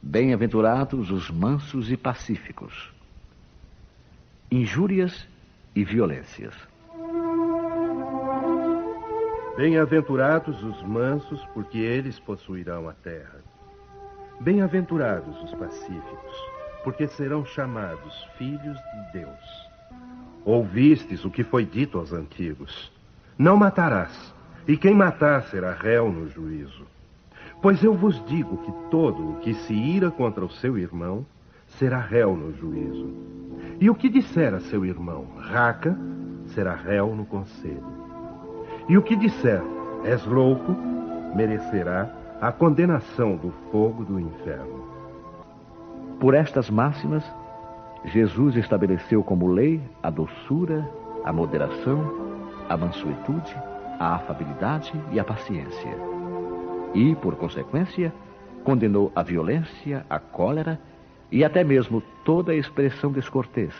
Bem-aventurados os mansos e pacíficos. Injúrias e violências. Bem-aventurados os mansos, porque eles possuirão a terra. Bem-aventurados os pacíficos, porque serão chamados filhos de Deus. Ouvistes o que foi dito aos antigos: não matarás, e quem matar será réu no juízo. Pois eu vos digo que todo o que se ira contra o seu irmão será réu no juízo. E o que disser a seu irmão, raca, será réu no conselho. E o que disser, és louco, merecerá a condenação do fogo do inferno. Por estas máximas, Jesus estabeleceu como lei a doçura, a moderação, a mansuetude, a afabilidade e a paciência. E, por consequência, condenou a violência, a cólera e até mesmo toda a expressão descortês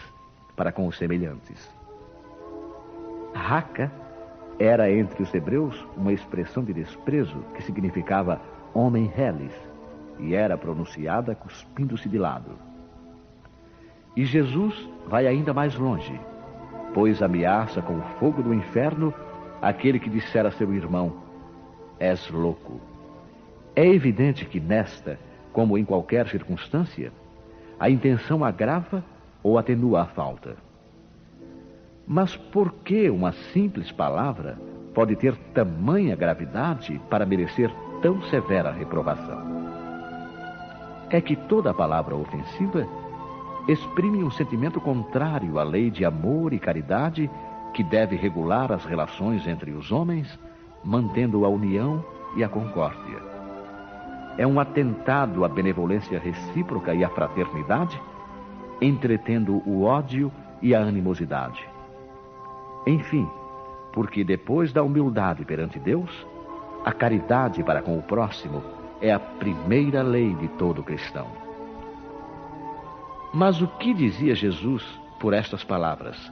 para com os semelhantes. Raca era entre os hebreus uma expressão de desprezo que significava homem reles e era pronunciada cuspindo-se de lado. E Jesus vai ainda mais longe, pois ameaça com o fogo do inferno aquele que disser a seu irmão: és louco. É evidente que nesta, como em qualquer circunstância, a intenção agrava ou atenua a falta. Mas por que uma simples palavra pode ter tamanha gravidade para merecer tão severa reprovação? É que toda palavra ofensiva exprime um sentimento contrário à lei de amor e caridade que deve regular as relações entre os homens, mantendo a união e a concórdia. É um atentado à benevolência recíproca e à fraternidade, entretendo o ódio e a animosidade. Enfim, porque depois da humildade perante Deus, a caridade para com o próximo é a primeira lei de todo cristão. Mas o que dizia Jesus por estas palavras?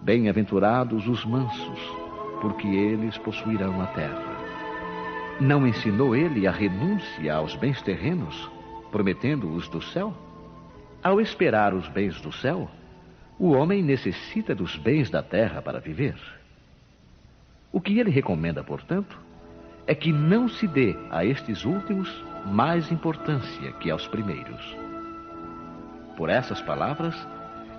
Bem-aventurados os mansos, porque eles possuirão a terra. Não ensinou ele a renúncia aos bens terrenos, prometendo-os do céu? Ao esperar os bens do céu, o homem necessita dos bens da terra para viver. O que ele recomenda, portanto, é que não se dê a estes últimos mais importância que aos primeiros. Por essas palavras,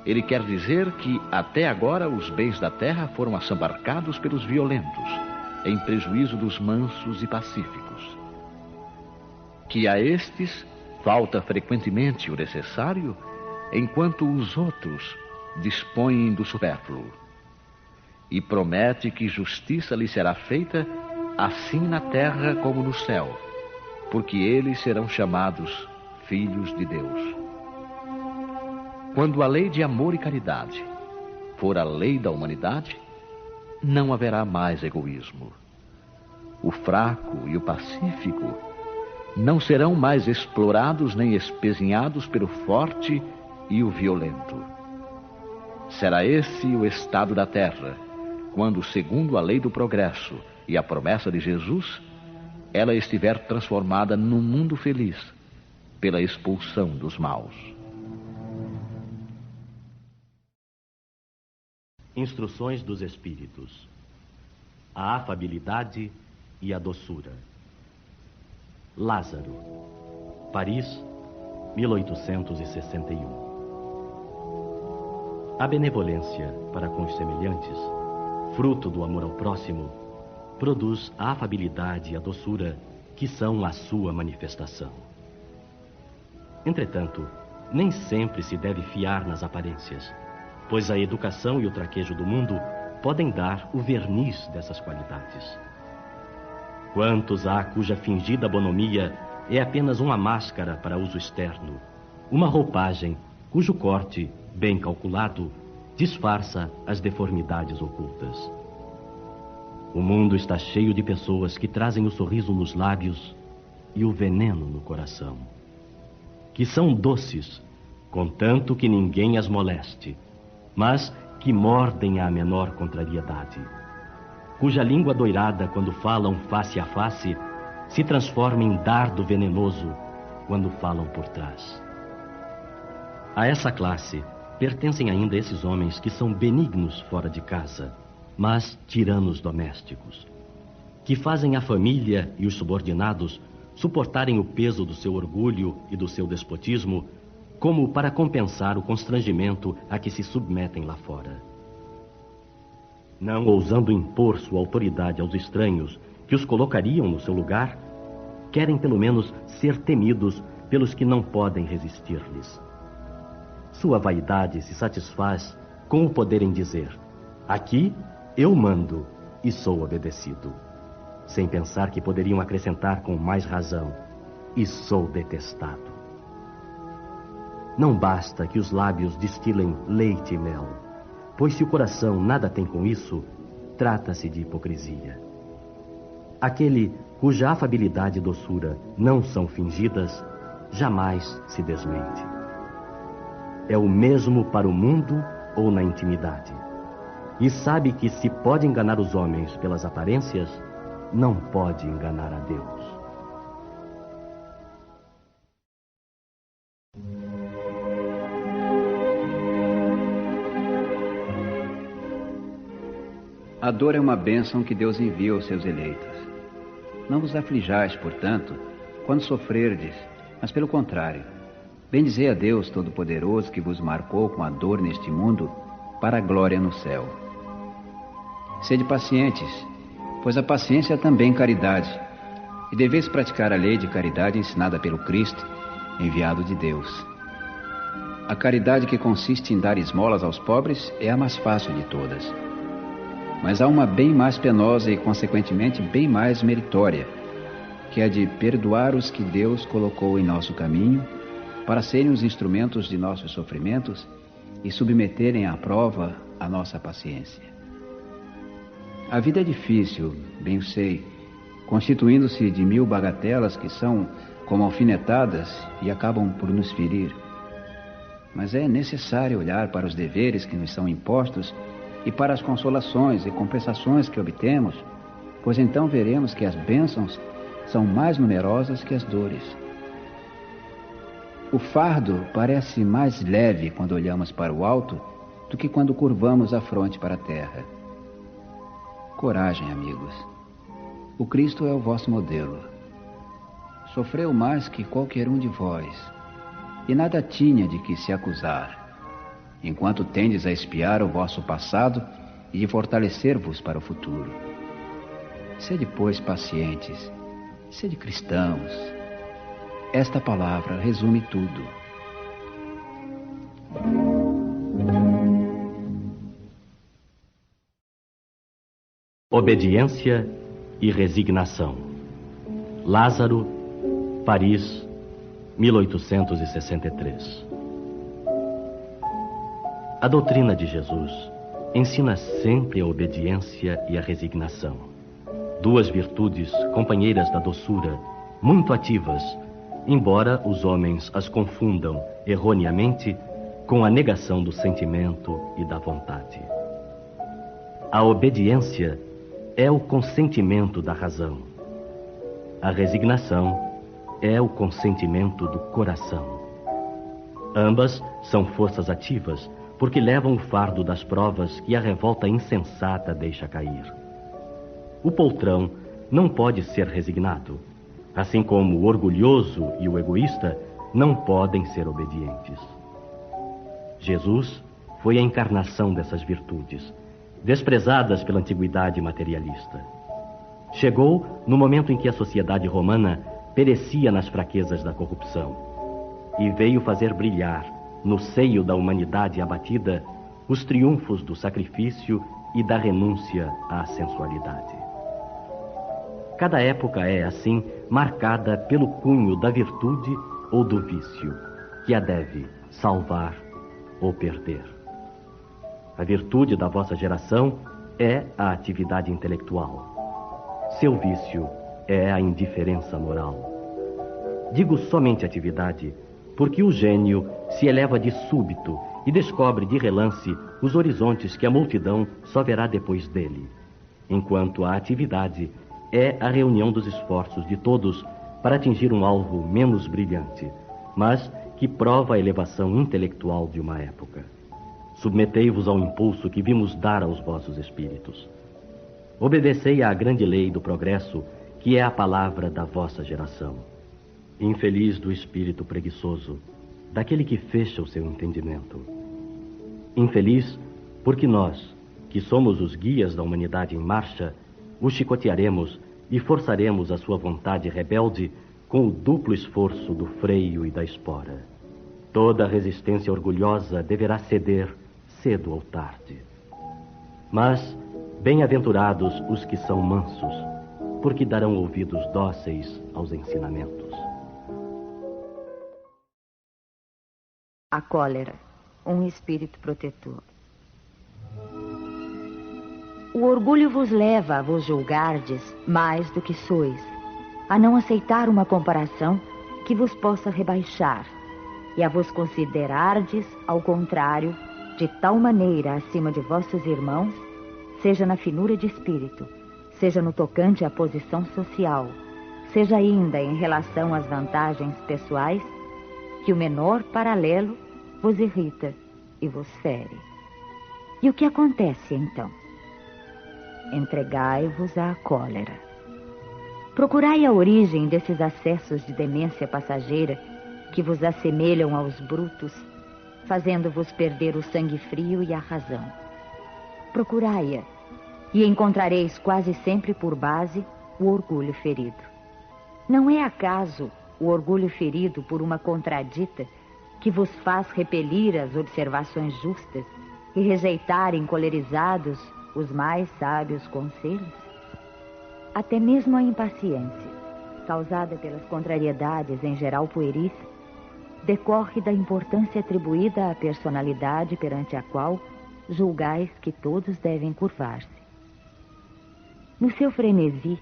ele quer dizer que até agora os bens da terra foram assambarcados pelos violentos, em prejuízo dos mansos e pacíficos. Que a estes falta frequentemente o necessário, enquanto os outros dispõem do supérfluo. E promete que justiça lhe será feita assim na terra como no céu, porque eles serão chamados filhos de Deus. Quando a lei de amor e caridade for a lei da humanidade, não haverá mais egoísmo. O fraco e o pacífico não serão mais explorados nem espezinhados pelo forte e o violento. Será esse o estado da terra, quando, segundo a lei do progresso e a promessa de Jesus, ela estiver transformada num mundo feliz pela expulsão dos maus. Instruções dos Espíritos: a afabilidade e a doçura. Lázaro, Paris, 1861. A benevolência para com os semelhantes, fruto do amor ao próximo, produz a afabilidade e a doçura, que são a sua manifestação. Entretanto, nem sempre se deve fiar nas aparências, pois a educação e o traquejo do mundo podem dar o verniz dessas qualidades. Quantos há cuja fingida bonomia é apenas uma máscara para uso externo, uma roupagem cujo corte, bem calculado, disfarça as deformidades ocultas. O mundo está cheio de pessoas que trazem o sorriso nos lábios e o veneno no coração, que são doces, contanto que ninguém as moleste, mas que mordem à menor contrariedade, cuja língua doirada, quando falam face a face, se transforma em dardo venenoso quando falam por trás. A essa classe pertencem ainda esses homens que são benignos fora de casa, mas tiranos domésticos, que fazem a família e os subordinados suportarem o peso do seu orgulho e do seu despotismo, como para compensar o constrangimento a que se submetem lá fora. Não ousando impor sua autoridade aos estranhos que os colocariam no seu lugar, querem pelo menos ser temidos pelos que não podem resistir-lhes. Sua vaidade se satisfaz com o poderem dizer: aqui eu mando e sou obedecido, sem pensar que poderiam acrescentar com mais razão: e sou detestado. Não basta que os lábios destilem leite e mel, pois se o coração nada tem com isso, trata-se de hipocrisia. Aquele cuja afabilidade e doçura não são fingidas, jamais se desmente. É o mesmo para o mundo ou na intimidade, e sabe que se pode enganar os homens pelas aparências, não pode enganar a Deus. A dor é uma bênção que Deus envia aos seus eleitos. Não vos aflijais, portanto, quando sofrerdes, mas pelo contrário, bendizei a Deus Todo-Poderoso que vos marcou com a dor neste mundo para a glória no céu. Sede pacientes, pois a paciência é também caridade, e deveis praticar a lei de caridade ensinada pelo Cristo, enviado de Deus. A caridade que consiste em dar esmolas aos pobres é a mais fácil de todas. Mas há uma bem mais penosa e, consequentemente, bem mais meritória, que é a de perdoar os que Deus colocou em nosso caminho para serem os instrumentos de nossos sofrimentos e submeterem à prova a nossa paciência. A vida é difícil, bem o sei, constituindo-se de 1000 bagatelas que são como alfinetadas e acabam por nos ferir. Mas é necessário olhar para os deveres que nos são impostos e para as consolações e compensações que obtemos, pois então veremos que as bênçãos são mais numerosas que as dores. O fardo parece mais leve quando olhamos para o alto do que quando curvamos a fronte para a terra. Coragem, amigos. O Cristo é o vosso modelo. Sofreu mais que qualquer um de vós, e nada tinha de que se acusar, enquanto tendes a espiar o vosso passado e de fortalecer-vos para o futuro. Sede, pois, pacientes, sede cristãos. Esta palavra resume tudo. Obediência e resignação. Lázaro, Paris, 1863. A doutrina de Jesus ensina sempre a obediência e a resignação. Duas virtudes companheiras da doçura, muito ativas, embora os homens as confundam erroneamente com a negação do sentimento e da vontade. A obediência é o consentimento da razão. A resignação é o consentimento do coração. Ambas são forças ativas, porque levam o fardo das provas que a revolta insensata deixa cair. O poltrão não pode ser resignado, assim como o orgulhoso e o egoísta não podem ser obedientes. Jesus foi a encarnação dessas virtudes, desprezadas pela antiguidade materialista. Chegou no momento em que a sociedade romana perecia nas fraquezas da corrupção e veio fazer brilhar, no seio da humanidade abatida, os triunfos do sacrifício e da renúncia à sensualidade. Cada época é, assim, marcada pelo cunho da virtude ou do vício, que a deve salvar ou perder. A virtude da vossa geração é a atividade intelectual. Seu vício é a indiferença moral. Digo somente atividade, porque o gênio se eleva de súbito e descobre de relance os horizontes que a multidão só verá depois dele, enquanto a atividade é a reunião dos esforços de todos para atingir um alvo menos brilhante, mas que prova a elevação intelectual de uma época. Submetei-vos ao impulso que vimos dar aos vossos espíritos. Obedecei à grande lei do progresso, que é a palavra da vossa geração. Infeliz do espírito preguiçoso, daquele que fecha o seu entendimento. Infeliz porque nós, que somos os guias da humanidade em marcha, o chicotearemos e forçaremos a sua vontade rebelde com o duplo esforço do freio e da espora. Toda resistência orgulhosa deverá ceder cedo ou tarde. Mas bem-aventurados os que são mansos, porque darão ouvidos dóceis aos ensinamentos. A cólera, um espírito protetor. O orgulho vos leva a vos julgardes mais do que sois, a não aceitar uma comparação que vos possa rebaixar, e a vos considerardes, ao contrário, de tal maneira acima de vossos irmãos, seja na finura de espírito, seja no tocante à posição social, seja ainda em relação às vantagens pessoais, que o menor paralelo vos irrita e vos fere. E o que acontece então? Entregai-vos à cólera. Procurai a origem desses acessos de demência passageira que vos assemelham aos brutos, fazendo-vos perder o sangue frio e a razão. Procurai-a, e encontrareis quase sempre por base o orgulho ferido. Não é acaso o orgulho ferido por uma contradita que vos faz repelir as observações justas e rejeitar encolerizados os mais sábios conselhos? Até mesmo a impaciência, causada pelas contrariedades em geral pueris, decorre da importância atribuída à personalidade perante a qual julgais que todos devem curvar-se. No seu frenesi,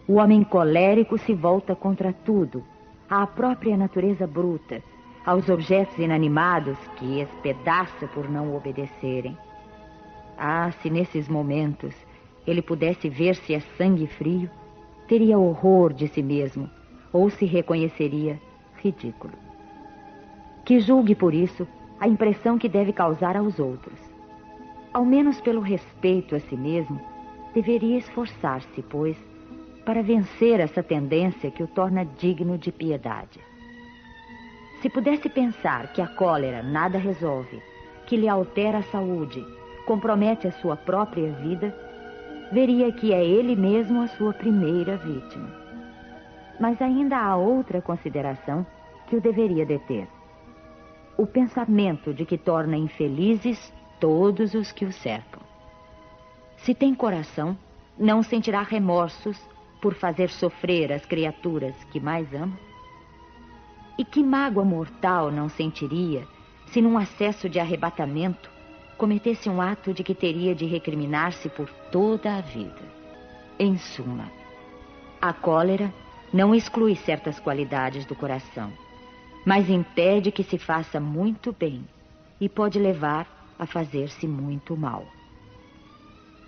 o homem colérico se volta contra tudo, à própria natureza bruta, aos objetos inanimados que espedaça por não obedecerem. Ah, se nesses momentos ele pudesse ver-se a sangue frio, teria horror de si mesmo, ou se reconheceria ridículo. Que julgue por isso a impressão que deve causar aos outros. Ao menos pelo respeito a si mesmo, deveria esforçar-se, pois, para vencer essa tendência que o torna digno de piedade. Se pudesse pensar que a cólera nada resolve, que lhe altera a saúde, compromete a sua própria vida, veria que é ele mesmo a sua primeira vítima. Mas ainda há outra consideração que o deveria deter. O pensamento de que torna infelizes todos os que o cercam. Se tem coração, não sentirá remorsos por fazer sofrer as criaturas que mais ama? E que mágoa mortal não sentiria se num acesso de arrebatamento cometesse um ato de que teria de recriminar-se por toda a vida? Em suma, a cólera não exclui certas qualidades do coração, mas impede que se faça muito bem e pode levar a fazer-se muito mal.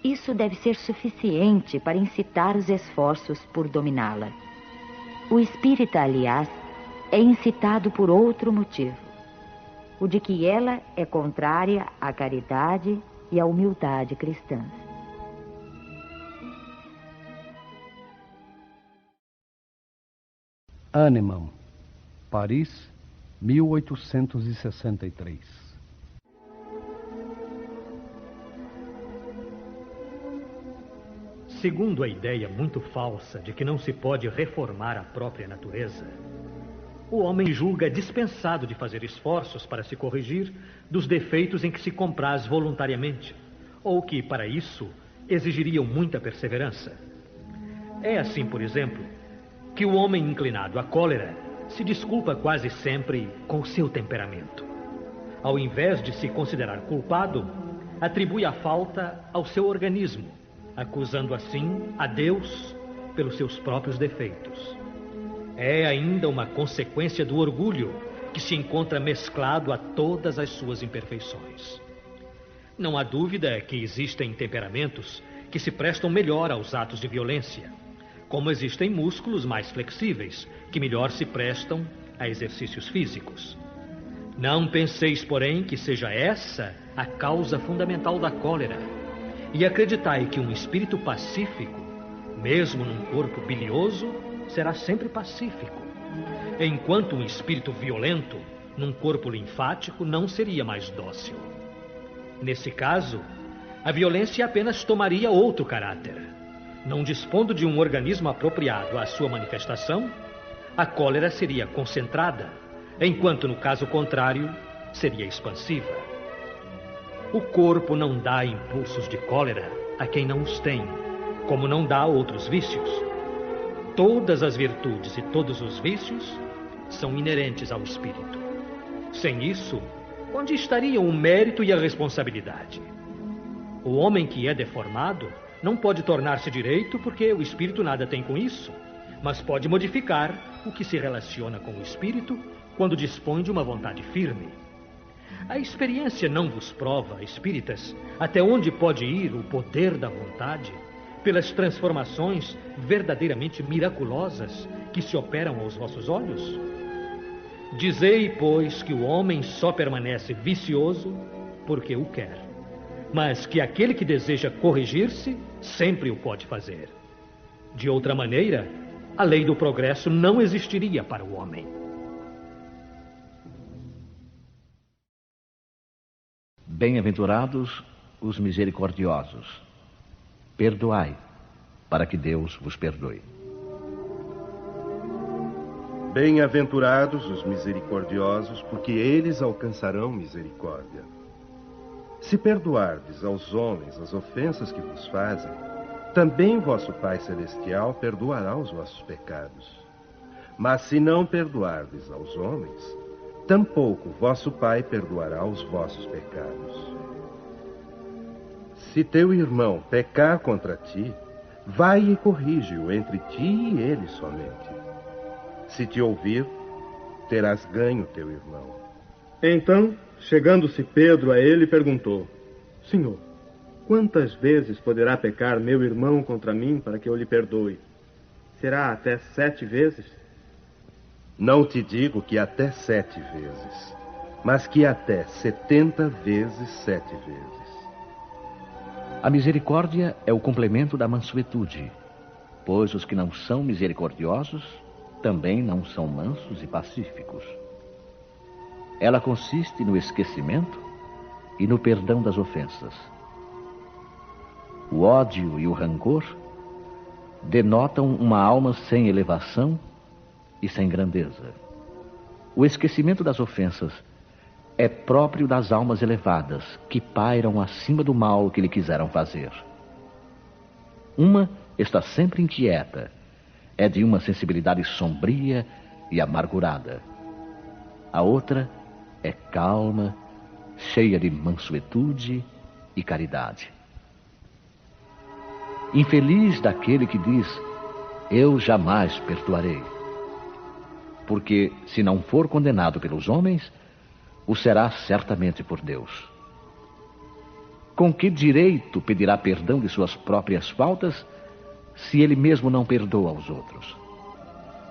Isso deve ser suficiente para incitar os esforços por dominá-la. O espírita, aliás, é incitado por outro motivo, o de que ela é contrária à caridade e à humildade cristãs. Hahnemann, Paris, 1863. Segundo a ideia muito falsa de que não se pode reformar a própria natureza, o homem julga dispensado de fazer esforços para se corrigir dos defeitos em que se compraz voluntariamente, ou que, para isso, exigiriam muita perseverança. É assim, por exemplo, que o homem inclinado à cólera se desculpa quase sempre com o seu temperamento. Ao invés de se considerar culpado, atribui a falta ao seu organismo, acusando assim a Deus pelos seus próprios defeitos. É ainda uma consequência do orgulho que se encontra mesclado a todas as suas imperfeições. Não há dúvida que existem temperamentos que se prestam melhor aos atos de violência, como existem músculos mais flexíveis, que melhor se prestam a exercícios físicos. Não penseis, porém, que seja essa a causa fundamental da cólera, e acreditai que um espírito pacífico, mesmo num corpo bilioso, será sempre pacífico, enquanto um espírito violento, num corpo linfático, não seria mais dócil. Nesse caso, a violência apenas tomaria outro caráter. Não dispondo de um organismo apropriado à sua manifestação, a cólera seria concentrada, enquanto no caso contrário, seria expansiva. O corpo não dá impulsos de cólera a quem não os tem, como não dá a outros vícios. Todas as virtudes e todos os vícios são inerentes ao espírito. Sem isso, onde estariam o mérito e a responsabilidade? O homem que é deformado não pode tornar-se direito porque o espírito nada tem com isso, mas pode modificar o que se relaciona com o espírito quando dispõe de uma vontade firme. A experiência não vos prova, espíritas, até onde pode ir o poder da vontade pelas transformações verdadeiramente miraculosas que se operam aos vossos olhos? Dizei, pois, que o homem só permanece vicioso porque o quer, mas que aquele que deseja corrigir-se sempre o pode fazer. De outra maneira, a lei do progresso não existiria para o homem. Bem-aventurados os misericordiosos. Perdoai, para que Deus vos perdoe. Bem-aventurados os misericordiosos, porque eles alcançarão misericórdia. Se perdoardes aos homens as ofensas que vos fazem, também vosso Pai Celestial perdoará os vossos pecados. Mas se não perdoardes aos homens, tampouco vosso Pai perdoará os vossos pecados. Se teu irmão pecar contra ti, vai e corrige-o entre ti e ele somente. Se te ouvir, terás ganho teu irmão. Então, chegando-se Pedro a ele, perguntou: Senhor, quantas vezes poderá pecar meu irmão contra mim para que eu lhe perdoe? Será até 7 vezes? Não te digo que até 7 vezes, mas que até 70 vezes 7 vezes. A misericórdia é o complemento da mansuetude, pois os que não são misericordiosos também não são mansos e pacíficos. Ela consiste no esquecimento e no perdão das ofensas. O ódio e o rancor denotam uma alma sem elevação e sem grandeza. O esquecimento das ofensas é próprio das almas elevadas, que pairam acima do mal que lhe quiseram fazer. Uma está sempre inquieta, é de uma sensibilidade sombria e amargurada. A outra é calma, cheia de mansuetude e caridade. Infeliz daquele que diz: eu jamais perdoarei. Porque, se não for condenado pelos homens, o será certamente por Deus. Com que direito pedirá perdão de suas próprias faltas, se ele mesmo não perdoa aos outros?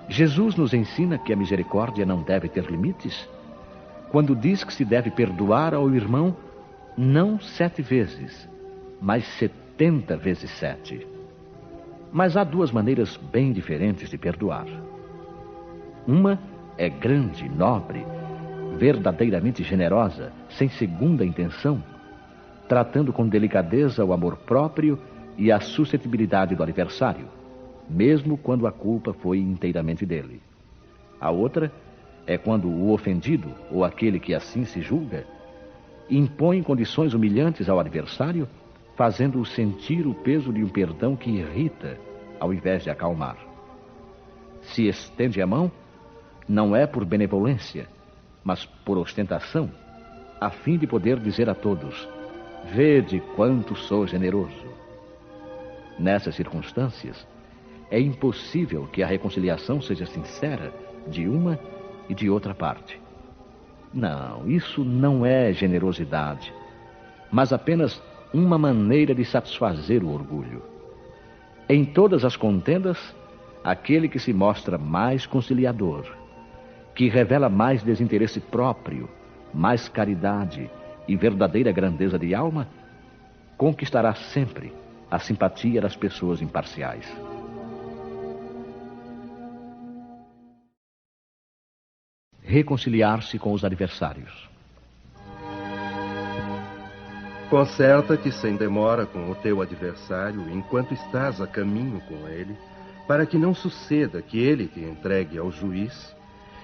Jesus nos ensina que a misericórdia não deve ter limites, quando diz que se deve perdoar ao irmão não 7 vezes, mas 70 vezes 7. Mas há 2 maneiras bem diferentes de perdoar. Uma é grande, nobre, verdadeiramente generosa, sem segunda intenção, tratando com delicadeza o amor próprio e a suscetibilidade do adversário, mesmo quando a culpa foi inteiramente dele. A outra é quando o ofendido, ou aquele que assim se julga, impõe condições humilhantes ao adversário, fazendo-o sentir o peso de um perdão que irrita, ao invés de acalmar. Se estende a mão, não é por benevolência, mas por ostentação, a fim de poder dizer a todos: vede quanto sou generoso. Nessas circunstâncias, é impossível que a reconciliação seja sincera de uma e de outra parte. Não, isso não é generosidade, mas apenas uma maneira de satisfazer o orgulho. Em todas as contendas, aquele que se mostra mais conciliador, que revela mais desinteresse próprio, mais caridade e verdadeira grandeza de alma, conquistará sempre a simpatia das pessoas imparciais. Reconciliar-se com os adversários. Concerta-te sem demora com o teu adversário enquanto estás a caminho com ele, para que não suceda que ele te entregue ao juiz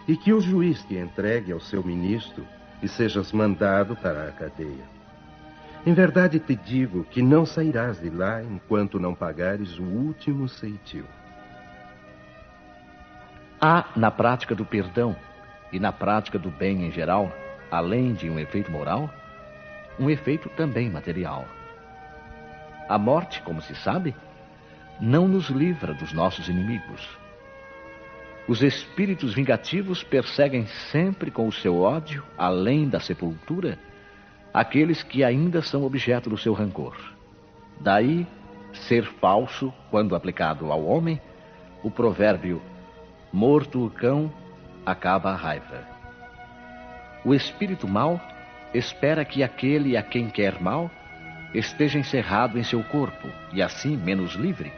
e que o juiz te entregue ao seu ministro e sejas mandado para a cadeia. Em verdade te digo que não sairás de lá enquanto não pagares o último ceitil. Há na prática do perdão e na prática do bem em geral, além de um efeito moral, um efeito também material. A morte, como se sabe, não nos livra dos nossos inimigos. Os espíritos vingativos perseguem sempre com o seu ódio, além da sepultura, aqueles que ainda são objeto do seu rancor. Daí, ser falso, quando aplicado ao homem, o provérbio morto o cão, acaba a raiva. O espírito mau espera que aquele a quem quer mal esteja encerrado em seu corpo e assim menos livre,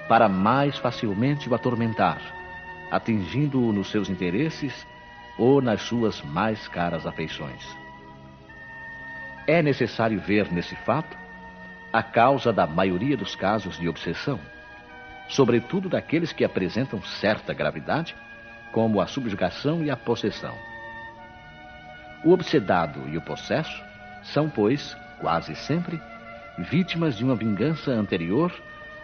para mais facilmente o atormentar, atingindo-o nos seus interesses ou nas suas mais caras afeições. É necessário ver nesse fato a causa da maioria dos casos de obsessão, sobretudo daqueles que apresentam certa gravidade, como a subjugação e a possessão. O obsedado e o possesso são, pois, quase sempre, vítimas de uma vingança anterior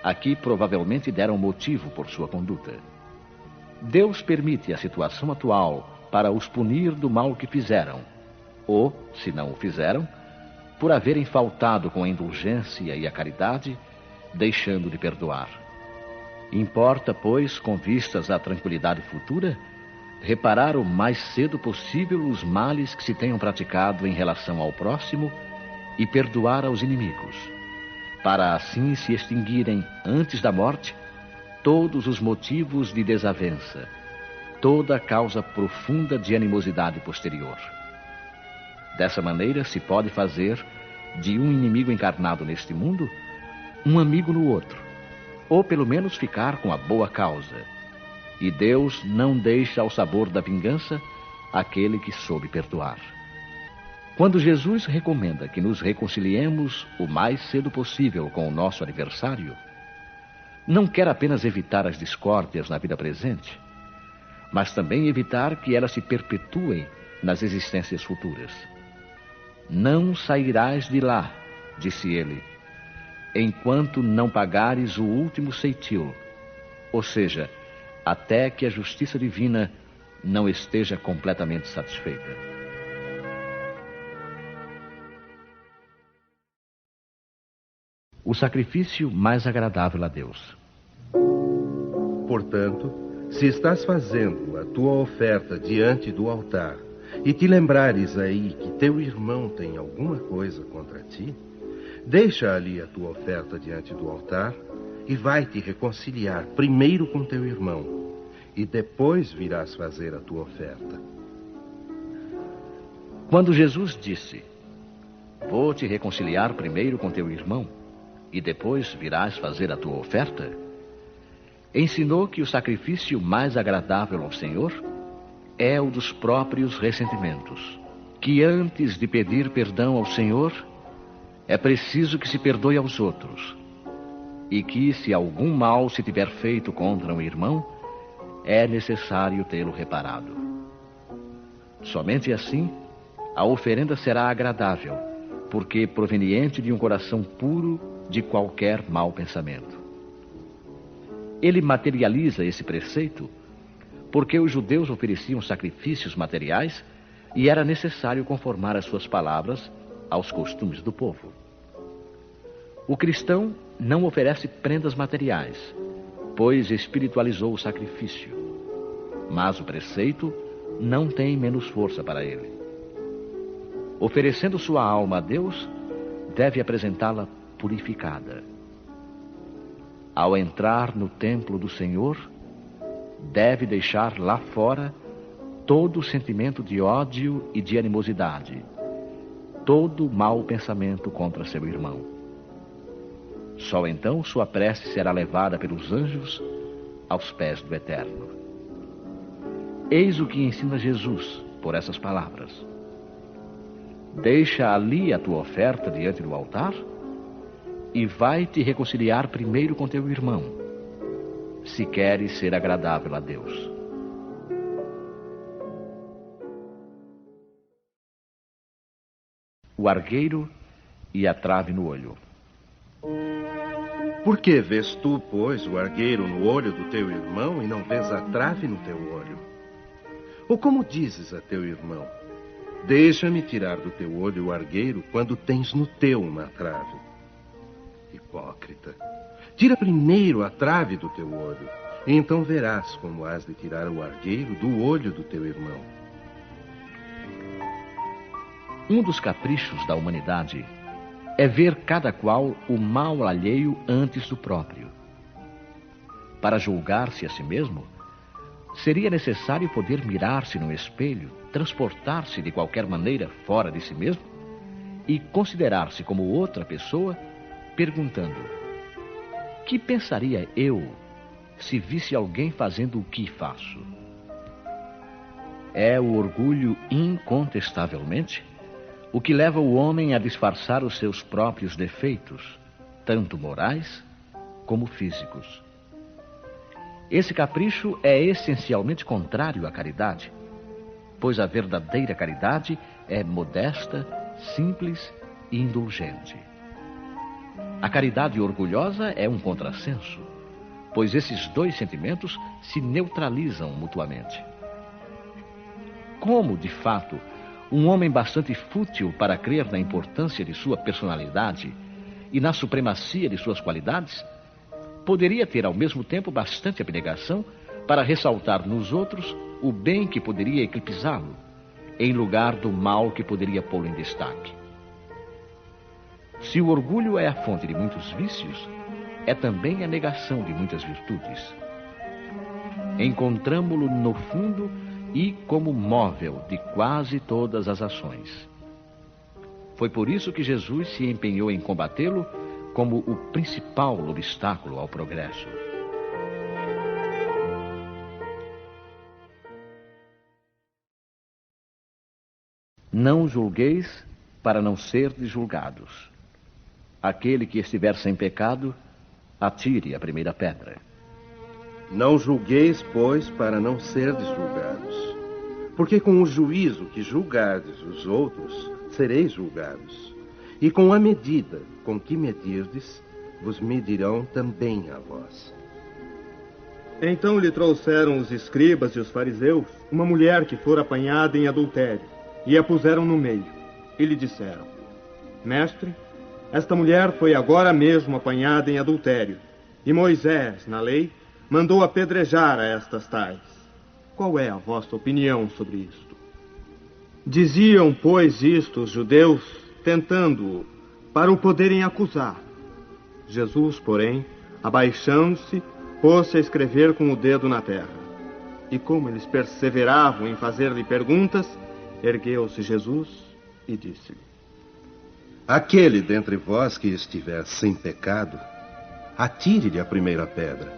a que provavelmente deram motivo por sua conduta. Deus permite a situação atual para os punir do mal que fizeram, ou, se não o fizeram, por haverem faltado com a indulgência e a caridade, deixando de perdoar. Importa, pois, com vistas à tranquilidade futura, reparar o mais cedo possível os males que se tenham praticado em relação ao próximo e perdoar aos inimigos, para assim se extinguirem antes da morte todos os motivos de desavença, toda a causa profunda de animosidade posterior. Dessa maneira se pode fazer de um inimigo encarnado neste mundo um amigo no outro, ou pelo menos ficar com a boa causa. E Deus não deixa ao sabor da vingança aquele que soube perdoar. Quando Jesus recomenda que nos reconciliemos o mais cedo possível com o nosso adversário, não quer apenas evitar as discórdias na vida presente, mas também evitar que elas se perpetuem nas existências futuras. Não sairás de lá, disse ele, enquanto não pagares o último ceitil, ou seja, até que a justiça divina não esteja completamente satisfeita. O sacrifício mais agradável a Deus. Portanto, se estás fazendo a tua oferta diante do altar e te lembrares aí que teu irmão tem alguma coisa contra ti, deixa ali a tua oferta diante do altar e vai te reconciliar primeiro com teu irmão, e depois virás fazer a tua oferta. Quando Jesus disse, vou te reconciliar primeiro com teu irmão, e depois virás fazer a tua oferta, ensinou que o sacrifício mais agradável ao Senhor é o dos próprios ressentimentos, que antes de pedir perdão ao Senhor, é preciso que se perdoe aos outros, e que, se algum mal se tiver feito contra um irmão, é necessário tê-lo reparado. Somente assim, a oferenda será agradável, porque proveniente de um coração puro de qualquer mau pensamento. Ele materializa esse preceito porque os judeus ofereciam sacrifícios materiais e era necessário conformar as suas palavras aos costumes do povo. O cristão não oferece prendas materiais, pois espiritualizou o sacrifício. Mas o preceito não tem menos força para ele. Oferecendo sua alma a Deus, deve apresentá-la purificada. Ao entrar no templo do Senhor, deve deixar lá fora todo sentimento de ódio e de animosidade, todo mau pensamento contra seu irmão. Só então sua prece será levada pelos anjos aos pés do Eterno. Eis o que ensina Jesus por essas palavras. Deixa ali a tua oferta diante do altar e vai te reconciliar primeiro com teu irmão, se queres ser agradável a Deus. O argueiro e a trave no olho. Por que vês tu, pois, o argueiro no olho do teu irmão e não vês a trave no teu olho? Ou como dizes a teu irmão: deixa-me tirar do teu olho o argueiro, quando tens no teu uma trave? Hipócrita, tira primeiro a trave do teu olho, e então verás como has de tirar o argueiro do olho do teu irmão. Um dos caprichos da humanidade é ver cada qual o mal alheio antes do próprio. Para julgar-se a si mesmo, seria necessário poder mirar-se no espelho, transportar-se de qualquer maneira fora de si mesmo e considerar-se como outra pessoa, perguntando: que pensaria eu se visse alguém fazendo o que faço? É o orgulho, incontestavelmente, o que leva o homem a disfarçar os seus próprios defeitos, tanto morais como físicos. Esse capricho é essencialmente contrário à caridade, pois a verdadeira caridade é modesta, simples e indulgente. A caridade orgulhosa é um contrassenso, pois esses dois sentimentos se neutralizam mutuamente. Como, de fato, um homem bastante fútil para crer na importância de sua personalidade e na supremacia de suas qualidades, poderia ter ao mesmo tempo bastante abnegação para ressaltar nos outros o bem que poderia eclipsá-lo, em lugar do mal que poderia pô-lo em destaque. Se o orgulho é a fonte de muitos vícios, é também a negação de muitas virtudes. Encontramo-lo no fundo e como móvel de quase todas as ações. Foi por isso que Jesus se empenhou em combatê-lo como o principal obstáculo ao progresso. Não julgueis para não serdes julgados. Aquele que estiver sem pecado, atire a primeira pedra. Não julgueis, pois, para não serdes julgados. Porque com o juízo que julgardes os outros, sereis julgados. E com a medida com que medirdes, vos medirão também a vós. Então lhe trouxeram os escribas e os fariseus uma mulher que fora apanhada em adultério, e a puseram no meio. E lhe disseram: Mestre, esta mulher foi agora mesmo apanhada em adultério, e Moisés, na lei, mandou apedrejar a estas tais. Qual é a vossa opinião sobre isto? Diziam, pois, isto os judeus, tentando-o, para o poderem acusar. Jesus, porém, abaixando-se, pôs-se a escrever com o dedo na terra. E como eles perseveravam em fazer-lhe perguntas, ergueu-se Jesus e disse-lhe: Aquele dentre vós que estiver sem pecado, atire-lhe a primeira pedra.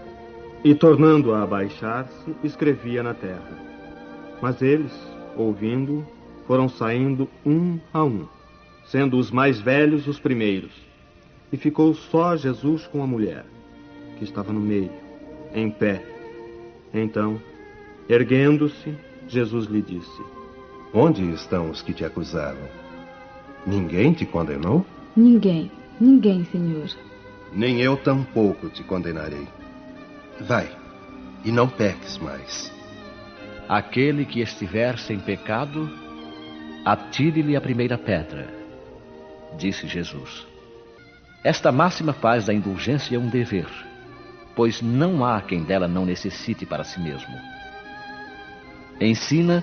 E, tornando a abaixar-se, escrevia na terra. Mas eles, ouvindo, foram saindo um a um, sendo os mais velhos os primeiros. E ficou só Jesus com a mulher, que estava no meio, em pé. Então, erguendo-se, Jesus lhe disse: Onde estão os que te acusavam? Ninguém te condenou? Ninguém, Senhor. Nem eu tampouco te condenarei. Vai, e não peques mais. Aquele que estiver sem pecado, atire-lhe a primeira pedra, disse Jesus. Esta máxima faz da indulgência um dever, pois não há quem dela não necessite para si mesmo. Ensina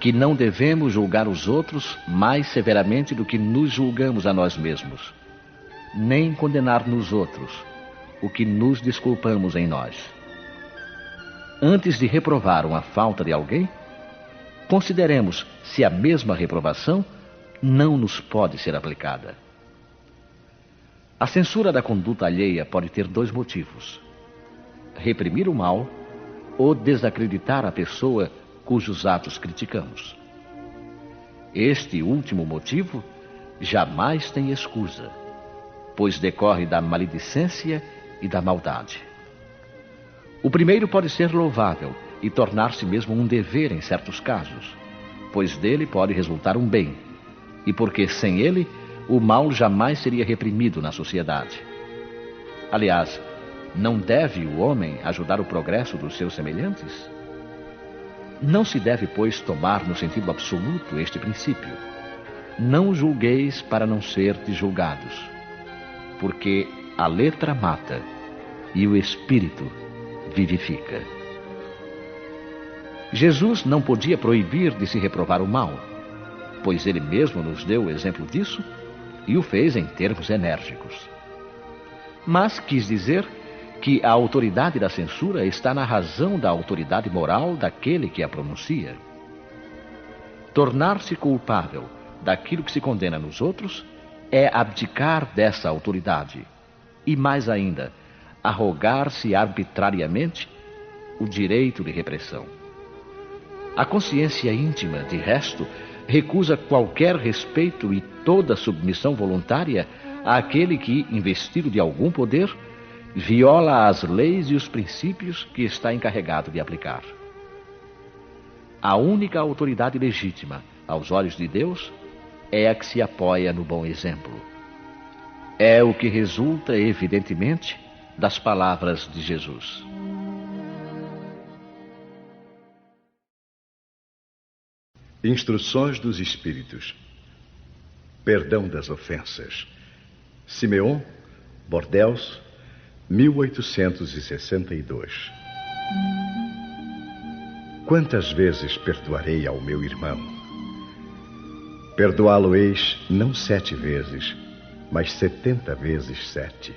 que não devemos julgar os outros mais severamente do que nos julgamos a nós mesmos, nem condenar nos outros o que nos desculpamos em nós. antes de reprovar uma falta de alguém, consideremos se a mesma reprovação não nos pode ser aplicada. A censura da conduta alheia pode ter dois motivos: reprimir o mal ou desacreditar a pessoa cujos atos criticamos. Este último motivo jamais tem escusa, pois decorre da maledicência e da maldade. O primeiro pode ser louvável e tornar-se mesmo um dever em certos casos, pois dele pode resultar um bem, e porque sem ele o mal jamais seria reprimido na sociedade. Aliás, não deve o homem ajudar o progresso dos seus semelhantes? Não se deve, pois, tomar no sentido absoluto este princípio: não julgueis para não serdes julgados, porque a letra mata e o espírito vivifica. Jesus não podia proibir de se reprovar o mal, pois ele mesmo nos deu o exemplo disso e o fez em termos enérgicos. Mas quis dizer que a autoridade da censura está na razão da autoridade moral daquele que a pronuncia. Tornar-se culpável daquilo que se condena nos outros é abdicar dessa autoridade e, mais ainda, arrogar-se arbitrariamente o direito de repressão. A consciência íntima, de resto, recusa qualquer respeito e toda submissão voluntária àquele que, investido de algum poder, viola as leis e os princípios que está encarregado de aplicar. A única autoridade legítima, aos olhos de Deus, é a que se apoia no bom exemplo. É o que resulta, evidentemente, das palavras de Jesus. Instruções dos Espíritos. Perdão das ofensas. Simeon, Bordeaux, 1862. Quantas vezes perdoarei ao meu irmão? Perdoá-lo-eis não 7 vezes, mas 70 vezes 7.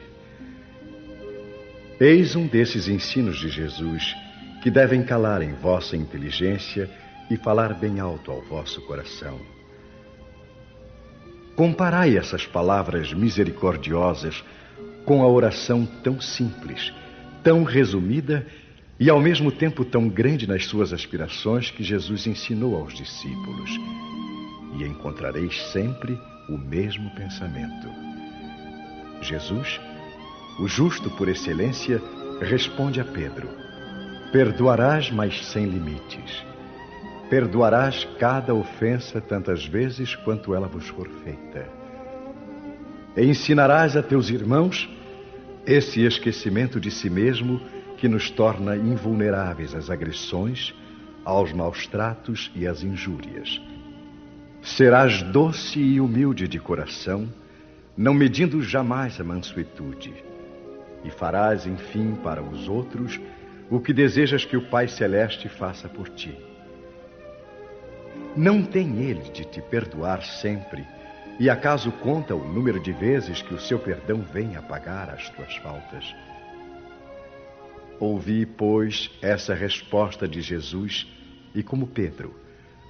Eis um desses ensinos de Jesus que devem calar em vossa inteligência e falar bem alto ao vosso coração. Comparai essas palavras misericordiosas com a oração tão simples, tão resumida e ao mesmo tempo tão grande nas suas aspirações que Jesus ensinou aos discípulos, e encontrareis sempre o mesmo pensamento. Jesus, o justo por excelência, responde a Pedro: perdoarás, mas sem limites. Perdoarás cada ofensa tantas vezes quanto ela vos for feita. E ensinarás a teus irmãos esse esquecimento de si mesmo que nos torna invulneráveis às agressões, aos maus tratos e às injúrias. Serás doce e humilde de coração, não medindo jamais a mansuetude, e farás, enfim, para os outros o que desejas que o Pai Celeste faça por ti. Não tem ele de te perdoar sempre, e acaso conta o número de vezes que o seu perdão vem apagar as tuas faltas? Ouvi, pois, essa resposta de Jesus e, como Pedro,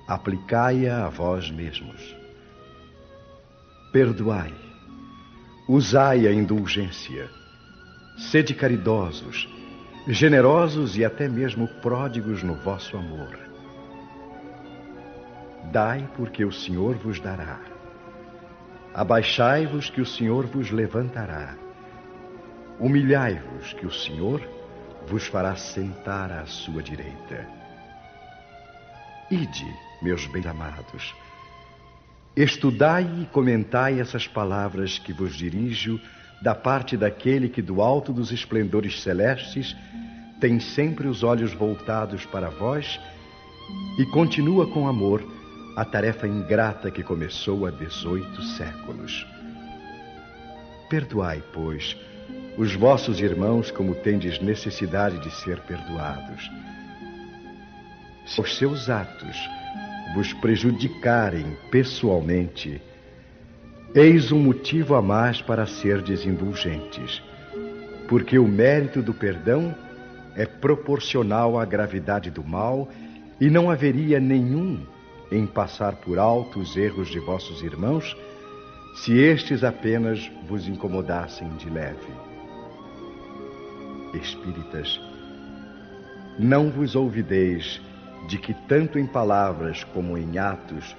aplicai-a a vós mesmos. Perdoai, usai a indulgência, sede caridosos, generosos e até mesmo pródigos no vosso amor. Dai, porque o Senhor vos dará. Abaixai-vos, que o Senhor vos levantará. Humilhai-vos, que o Senhor vos fará sentar à sua direita. Ide, meus bem-amados, estudai e comentai essas palavras que vos dirijo da parte daquele que do alto dos esplendores celestes tem sempre os olhos voltados para vós e continua com amor a tarefa ingrata que começou há 18 séculos. Perdoai, pois, os vossos irmãos como tendes necessidade de ser perdoados. Se os seus atos vos prejudicarem pessoalmente, eis um motivo a mais para serdes indulgentes, porque o mérito do perdão é proporcional à gravidade do mal e não haveria nenhum em passar por alto os erros de vossos irmãos, se estes apenas vos incomodassem de leve. Espíritas, não vos olvideis de que tanto em palavras como em atos,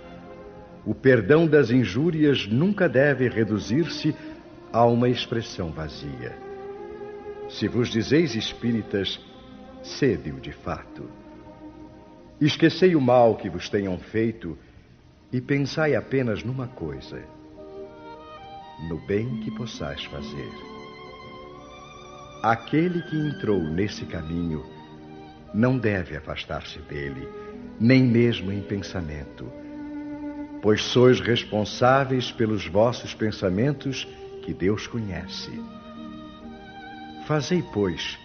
o perdão das injúrias nunca deve reduzir-se a uma expressão vazia. Se vos dizeis espíritas, sede-o de fato. Esquecei o mal que vos tenham feito e pensai apenas numa coisa: no bem que possais fazer. Aquele que entrou nesse caminho não deve afastar-se dele, nem mesmo em pensamento, pois sois responsáveis pelos vossos pensamentos que Deus conhece. Fazei, pois,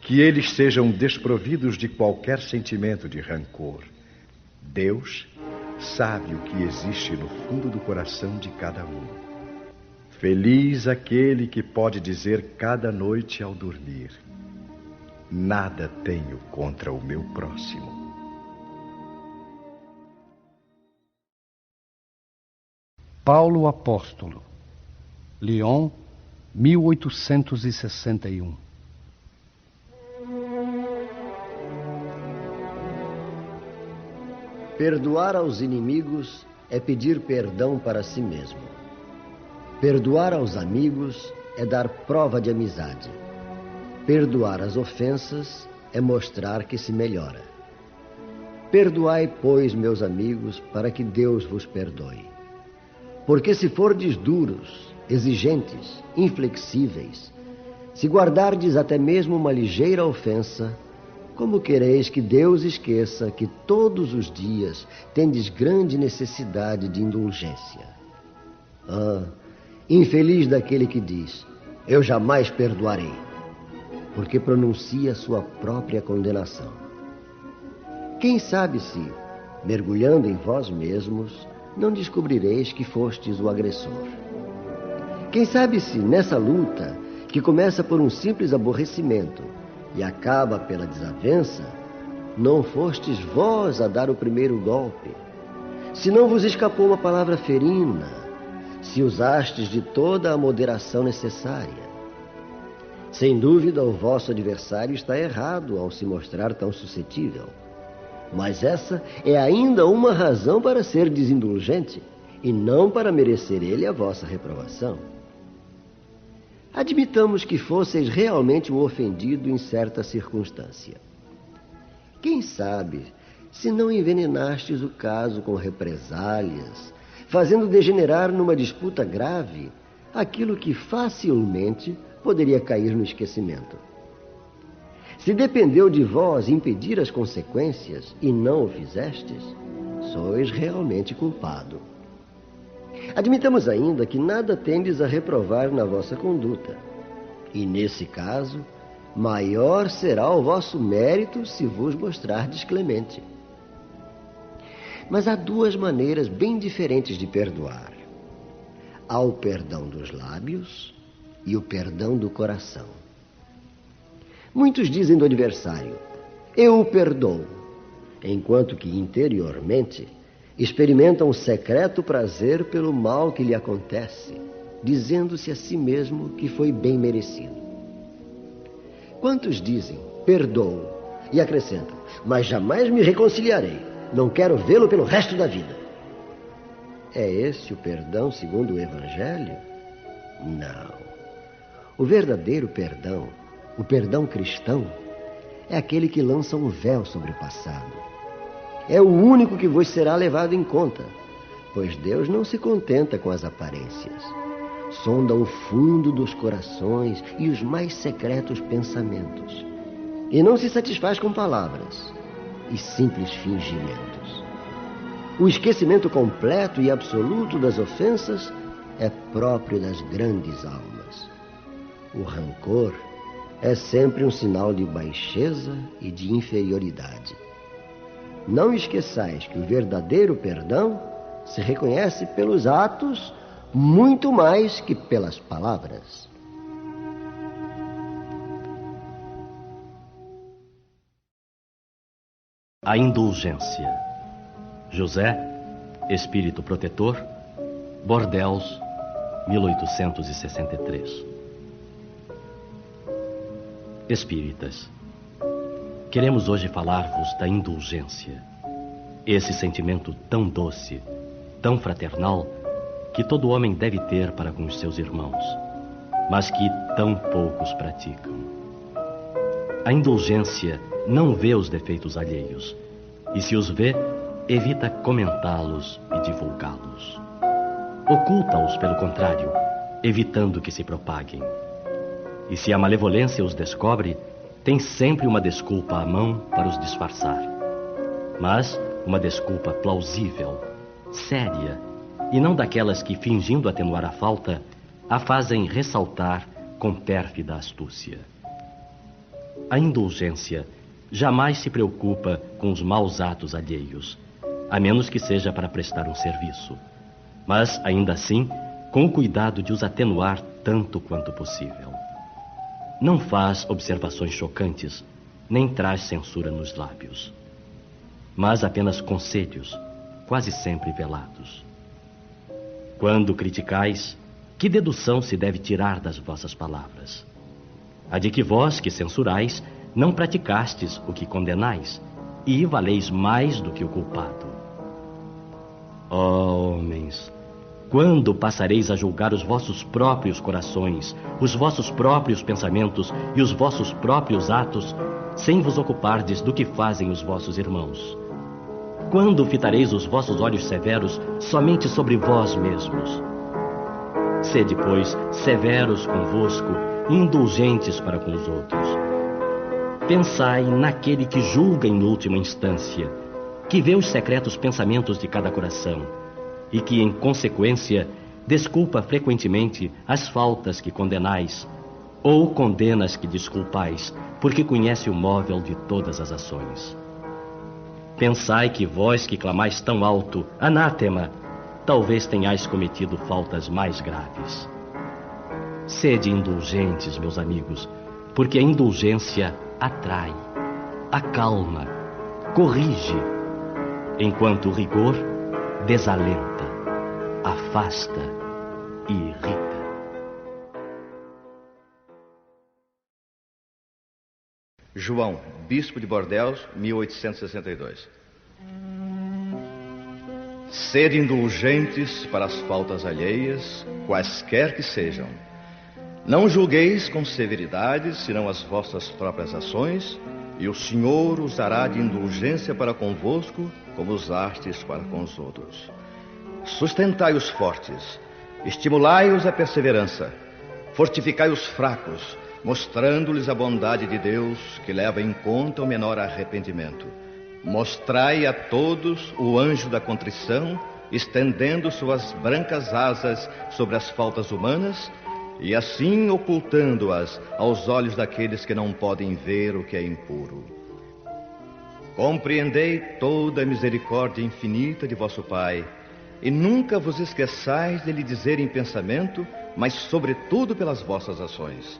que eles sejam desprovidos de qualquer sentimento de rancor. Deus sabe o que existe no fundo do coração de cada um. Feliz aquele que pode dizer cada noite ao dormir: nada tenho contra o meu próximo. Paulo Apóstolo, Lyon, 1861. Perdoar aos inimigos é pedir perdão para si mesmo. Perdoar aos amigos é dar prova de amizade. Perdoar as ofensas é mostrar que se melhora. Perdoai, pois, meus amigos, para que Deus vos perdoe. Porque se fordes duros, exigentes, inflexíveis, se guardardes até mesmo uma ligeira ofensa, como quereis que Deus esqueça que todos os dias tendes grande necessidade de indulgência? Ah, infeliz daquele que diz: eu jamais perdoarei, porque pronuncia sua própria condenação. Quem sabe se, mergulhando em vós mesmos, não descobrireis que fostes o agressor? Quem sabe se, nessa luta, que começa por um simples aborrecimento e acaba pela desavença, não fostes vós a dar o primeiro golpe? Se não vos escapou uma palavra ferina, se usastes de toda a moderação necessária? Sem dúvida, o vosso adversário está errado ao se mostrar tão suscetível. Mas essa é ainda uma razão para ser desindulgente e não para merecer ele a vossa reprovação. Admitamos que fosseis realmente um ofendido em certa circunstância. Quem sabe se não envenenastes o caso com represálias, fazendo degenerar numa disputa grave aquilo que facilmente poderia cair no esquecimento. Se dependeu de vós impedir as consequências e não o fizestes, sois realmente culpado. Admitamos ainda que nada tendes a reprovar na vossa conduta, e nesse caso, maior será o vosso mérito se vos mostrardes clemente. Mas há duas maneiras bem diferentes de perdoar: há o perdão dos lábios e o perdão do coração. Muitos dizem do adversário: eu o perdoo, enquanto que interiormente experimentam um secreto prazer pelo mal que lhe acontece, dizendo-se a si mesmo que foi bem merecido. Quantos dizem: perdoo, e acrescentam: mas jamais me reconciliarei, não quero vê-lo pelo resto da vida. É esse o perdão segundo o Evangelho? Não. O verdadeiro perdão, o perdão cristão, é aquele que lança um véu sobre o passado. É o único que vos será levado em conta, pois Deus não se contenta com as aparências. Sonda o fundo dos corações e os mais secretos pensamentos. E não se satisfaz com palavras e simples fingimentos. O esquecimento completo e absoluto das ofensas é próprio das grandes almas. O rancor é sempre um sinal de baixeza e de inferioridade. Não esqueçais que o verdadeiro perdão se reconhece pelos atos muito mais que pelas palavras. A indulgência. José, espírito protetor, Bordeaux, 1863. Espíritas, queremos hoje falar-vos da indulgência. Esse sentimento tão doce, tão fraternal, que todo homem deve ter para com os seus irmãos, mas que tão poucos praticam. A indulgência não vê os defeitos alheios, e se os vê, evita comentá-los e divulgá-los. Oculta-os, pelo contrário, evitando que se propaguem. E se a malevolência os descobre, tem sempre uma desculpa à mão para os disfarçar. Mas uma desculpa plausível, séria, e não daquelas que, fingindo atenuar a falta, a fazem ressaltar com pérfida astúcia. A indulgência jamais se preocupa com os maus atos alheios, a menos que seja para prestar um serviço, mas, ainda assim, com o cuidado de os atenuar tanto quanto possível. Não faz observações chocantes, nem traz censura nos lábios, mas apenas conselhos, quase sempre velados. Quando criticais, que dedução se deve tirar das vossas palavras? A de que vós, que censurais, não praticastes o que condenais, e valeis mais do que o culpado. Ó homens, quando passareis a julgar os vossos próprios corações, os vossos próprios pensamentos e os vossos próprios atos, sem vos ocupardes do que fazem os vossos irmãos? Quando fitareis os vossos olhos severos somente sobre vós mesmos? Sede, pois, severos convosco e indulgentes para com os outros. Pensai naquele que julga em última instância, que vê os secretos pensamentos de cada coração e que, em consequência, desculpa frequentemente as faltas que condenais ou condenas que desculpais, porque conhece o móvel de todas as ações. Pensai que vós que clamais tão alto, anátema, talvez tenhais cometido faltas mais graves. Sede indulgentes, meus amigos, porque a indulgência atrai, acalma, corrige, enquanto o rigor desalenta, afasta e irrita. João, bispo de Bordeaux, 1862. Sede indulgentes para as faltas alheias, quaisquer que sejam. Não julgueis com severidade, senão as vossas próprias ações, e o Senhor usará de indulgência para convosco, como usastes para com os outros. Sustentai os fortes, estimulai-os à perseverança, fortificai os fracos, mostrando-lhes a bondade de Deus, que leva em conta o menor arrependimento. Mostrai a todos o anjo da contrição, estendendo suas brancas asas sobre as faltas humanas, e assim ocultando-as aos olhos daqueles que não podem ver o que é impuro. Compreendei toda a misericórdia infinita de vosso Pai, e nunca vos esqueçais de lhe dizer em pensamento, mas sobretudo pelas vossas ações.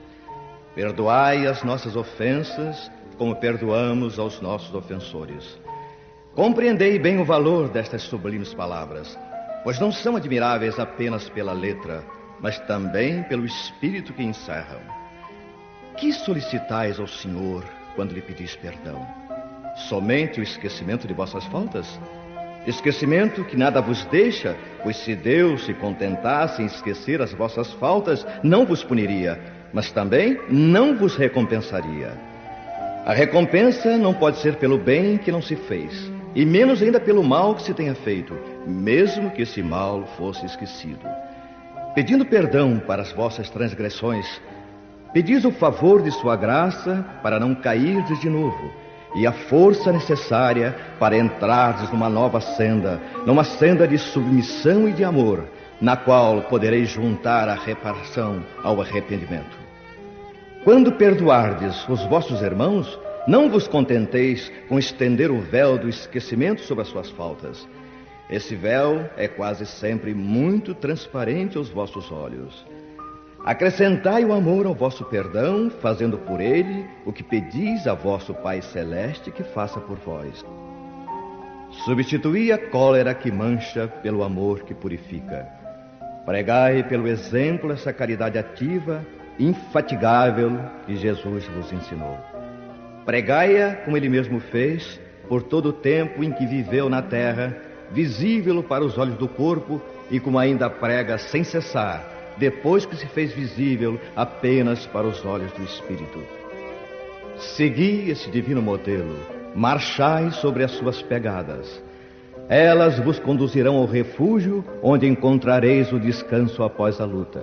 Perdoai as nossas ofensas, como perdoamos aos nossos ofensores. Compreendei bem o valor destas sublimes palavras, pois não são admiráveis apenas pela letra, mas também pelo espírito que encerram. Que solicitais ao Senhor quando lhe pedis perdão? Somente o esquecimento de vossas faltas? Esquecimento que nada vos deixa, pois se Deus se contentasse em esquecer as vossas faltas, não vos puniria, mas também não vos recompensaria. A recompensa não pode ser pelo bem que não se fez, e menos ainda pelo mal que se tenha feito, mesmo que esse mal fosse esquecido. Pedindo perdão para as vossas transgressões, pedis o favor de sua graça para não cairdes de novo, e a força necessária para entrardes numa nova senda, numa senda de submissão e de amor, na qual podereis juntar a reparação ao arrependimento. Quando perdoardes os vossos irmãos, não vos contenteis com estender o véu do esquecimento sobre as suas faltas. Esse véu é quase sempre muito transparente aos vossos olhos. Acrescentai o amor ao vosso perdão, fazendo por ele o que pedis a vosso Pai Celeste que faça por vós. Substituí a cólera que mancha pelo amor que purifica. Pregai pelo exemplo essa caridade ativa, infatigável, que Jesus vos ensinou. Pregai-a, como ele mesmo fez, por todo o tempo em que viveu na terra, visível para os olhos do corpo, e como ainda prega sem cessar, depois que se fez visível apenas para os olhos do Espírito. Segui esse divino modelo, marchai sobre as suas pegadas. Elas vos conduzirão ao refúgio, onde encontrareis o descanso após a luta.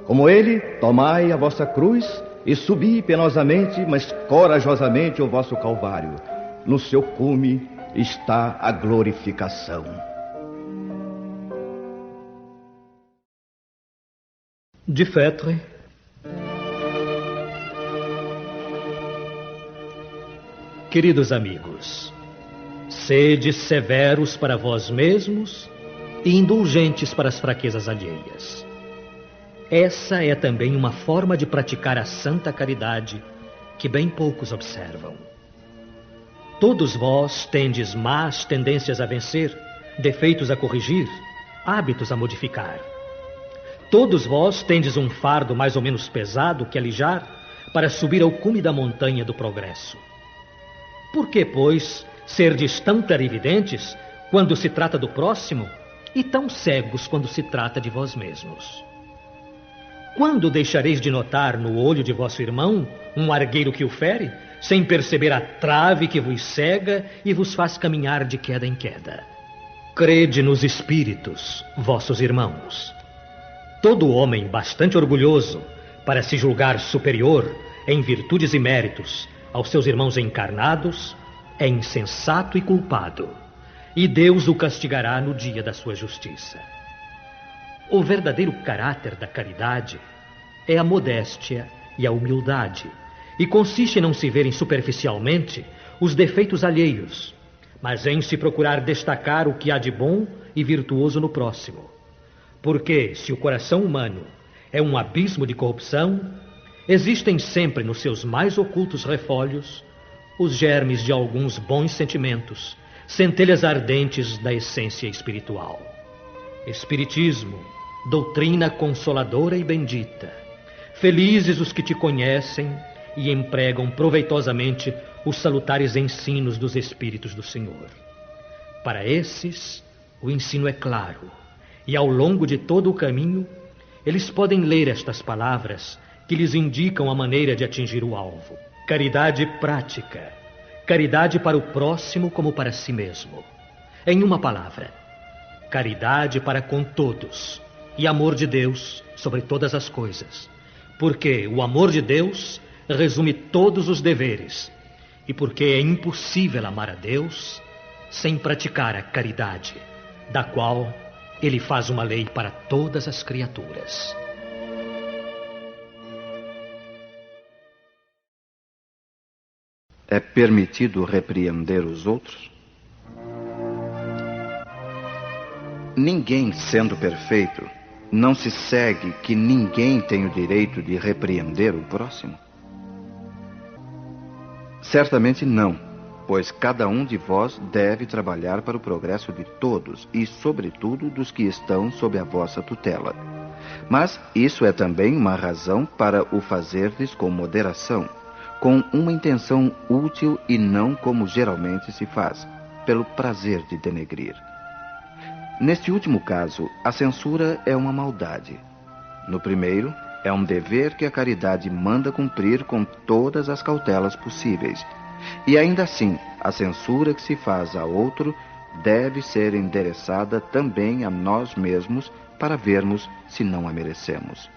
Como ele, tomai a vossa cruz e subi penosamente, mas corajosamente o vosso calvário. No seu cume está a glorificação. De Fetre. Queridos amigos, sede severos para vós mesmos e indulgentes para as fraquezas alheias. Essa é também uma forma de praticar a santa caridade que bem poucos observam. Todos vós tendes más tendências a vencer, defeitos a corrigir, hábitos a modificar. Todos vós tendes um fardo mais ou menos pesado que alijar para subir ao cume da montanha do progresso. Por que, pois, serdes tão clarividentes quando se trata do próximo e tão cegos quando se trata de vós mesmos? Quando deixareis de notar no olho de vosso irmão um argueiro que o fere, sem perceber a trave que vos cega e vos faz caminhar de queda em queda? Crede nos espíritos, vossos irmãos. Todo homem bastante orgulhoso para se julgar superior em virtudes e méritos aos seus irmãos encarnados é insensato e culpado, e Deus o castigará no dia da sua justiça. O verdadeiro caráter da caridade é a modéstia e a humildade, e consiste em não se verem superficialmente os defeitos alheios, mas em se procurar destacar o que há de bom e virtuoso no próximo. Porque, se o coração humano é um abismo de corrupção, existem sempre nos seus mais ocultos refolhos os germes de alguns bons sentimentos, centelhas ardentes da essência espiritual. Espiritismo, doutrina consoladora e bendita. Felizes os que te conhecem e empregam proveitosamente os salutares ensinos dos Espíritos do Senhor. Para esses, o ensino é claro, e ao longo de todo o caminho, eles podem ler estas palavras que lhes indicam a maneira de atingir o alvo. Caridade prática, caridade para o próximo como para si mesmo. Em uma palavra, caridade para com todos e amor de Deus sobre todas as coisas, porque o amor de Deus resume todos os deveres e porque é impossível amar a Deus sem praticar a caridade, da qual Ele faz uma lei para todas as criaturas. É permitido repreender os outros? Ninguém sendo perfeito, não se segue que ninguém tem o direito de repreender o próximo? Certamente não, pois cada um de vós deve trabalhar para o progresso de todos e, sobretudo, dos que estão sob a vossa tutela. Mas isso é também uma razão para o fazerdes com moderação, com uma intenção útil e não como geralmente se faz, pelo prazer de denegrir. Neste último caso, a censura é uma maldade. No primeiro, é um dever que a caridade manda cumprir com todas as cautelas possíveis. E ainda assim, a censura que se faz a outro deve ser endereçada também a nós mesmos para vermos se não a merecemos.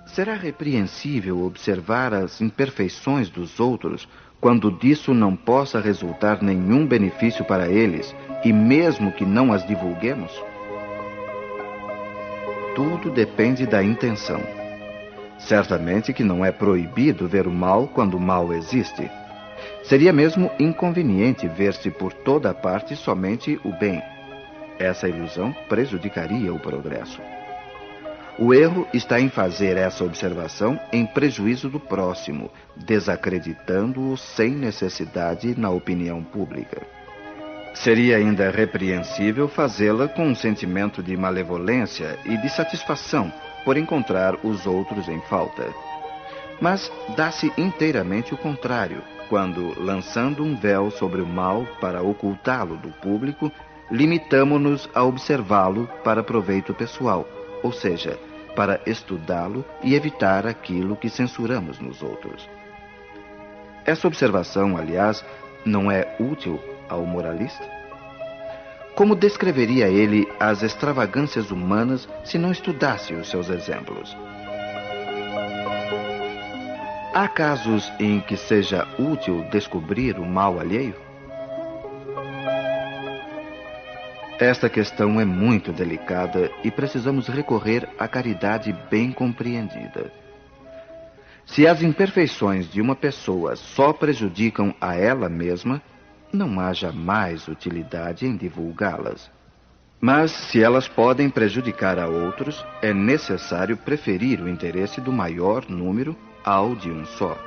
Será repreensível observar as imperfeições dos outros quando disso não possa resultar nenhum benefício para eles, e mesmo que não as divulguemos? Tudo depende da intenção. Certamente que não é proibido ver o mal quando o mal existe. Seria mesmo inconveniente ver-se por toda parte somente o bem. Essa ilusão prejudicaria o progresso. O erro está em fazer essa observação em prejuízo do próximo, desacreditando-o sem necessidade na opinião pública. Seria ainda repreensível fazê-la com um sentimento de malevolência e de satisfação por encontrar os outros em falta. Mas dá-se inteiramente o contrário, quando, lançando um véu sobre o mal para ocultá-lo do público, limitamo-nos a observá-lo para proveito pessoal, ou seja, para estudá-lo e evitar aquilo que censuramos nos outros. Essa observação, aliás, não é útil ao moralista? Como descreveria ele as extravagâncias humanas se não estudasse os seus exemplos? Há casos em que seja útil descobrir o mal alheio? Esta questão é muito delicada e precisamos recorrer à caridade bem compreendida. Se as imperfeições de uma pessoa só prejudicam a ela mesma, não há jamais utilidade em divulgá-las. Mas, se elas podem prejudicar a outros, é necessário preferir o interesse do maior número ao de um só.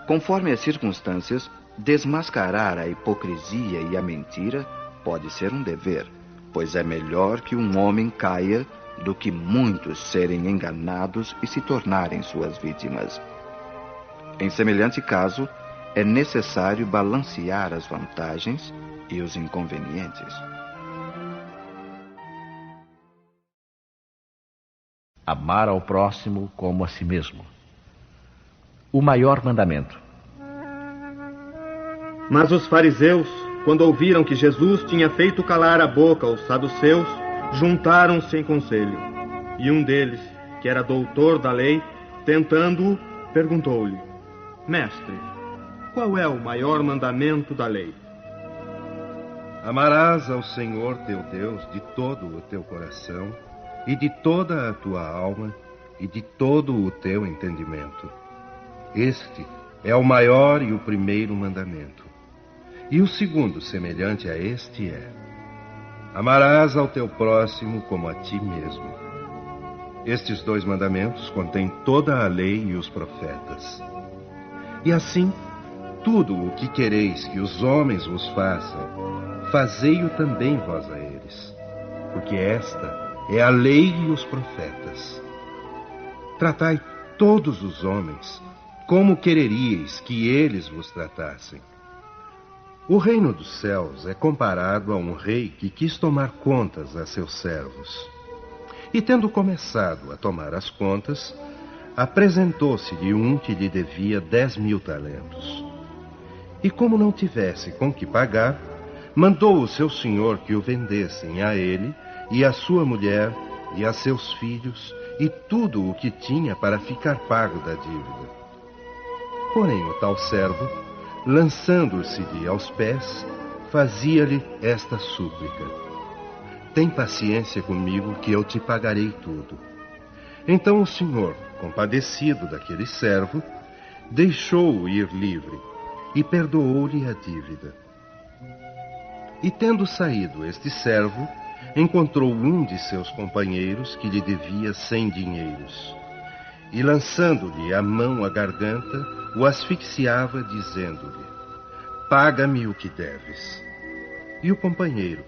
Conforme as circunstâncias, desmascarar a hipocrisia e a mentira pode ser um dever, pois é melhor que um homem caia do que muitos serem enganados e se tornarem suas vítimas. Em semelhante caso, é necessário balancear as vantagens e os inconvenientes. Amar ao próximo como a si mesmo. O maior mandamento. Mas os fariseus, quando ouviram que Jesus tinha feito calar a boca aos saduceus, juntaram-se em conselho. E um deles, que era doutor da lei, tentando-o, perguntou-lhe: Mestre, qual é o maior mandamento da lei? Amarás ao Senhor teu Deus de todo o teu coração, e de toda a tua alma, e de todo o teu entendimento. Este é o maior e o primeiro mandamento. E o segundo, semelhante a este, é: amarás ao teu próximo como a ti mesmo. Estes dois mandamentos contêm toda a lei e os profetas. E assim, tudo o que quereis que os homens vos façam, fazei-o também vós a eles, porque esta é a lei e os profetas. Tratai todos os homens como quereríeis que eles vos tratassem. O reino dos céus é comparado a um rei que quis tomar contas a seus servos. E tendo começado a tomar as contas, apresentou-se-lhe um que lhe devia 10.000 talentos. E como não tivesse com que pagar, mandou o seu senhor que o vendessem a ele e a sua mulher e a seus filhos e tudo o que tinha para ficar pago da dívida. Porém o tal servo, lançando-se-lhe aos pés, fazia-lhe esta súplica: tem paciência comigo que eu te pagarei tudo. Então o senhor, compadecido daquele servo, deixou-o ir livre e perdoou-lhe a dívida. E tendo saído este servo, encontrou um de seus companheiros que lhe devia 100 dinheiros. E lançando-lhe a mão à garganta, o asfixiava, dizendo-lhe: paga-me o que deves. E o companheiro,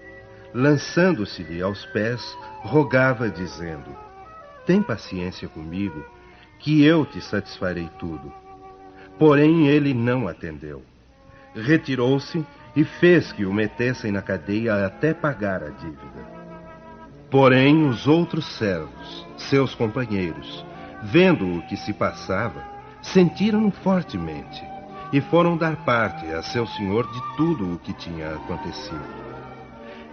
lançando-se-lhe aos pés, rogava, dizendo: tem paciência comigo, que eu te satisfarei tudo. Porém ele não atendeu. Retirou-se e fez que o metessem na cadeia até pagar a dívida. Porém os outros servos, seus companheiros, vendo o que se passava, sentiram-no fortemente e foram dar parte a seu senhor de tudo o que tinha acontecido.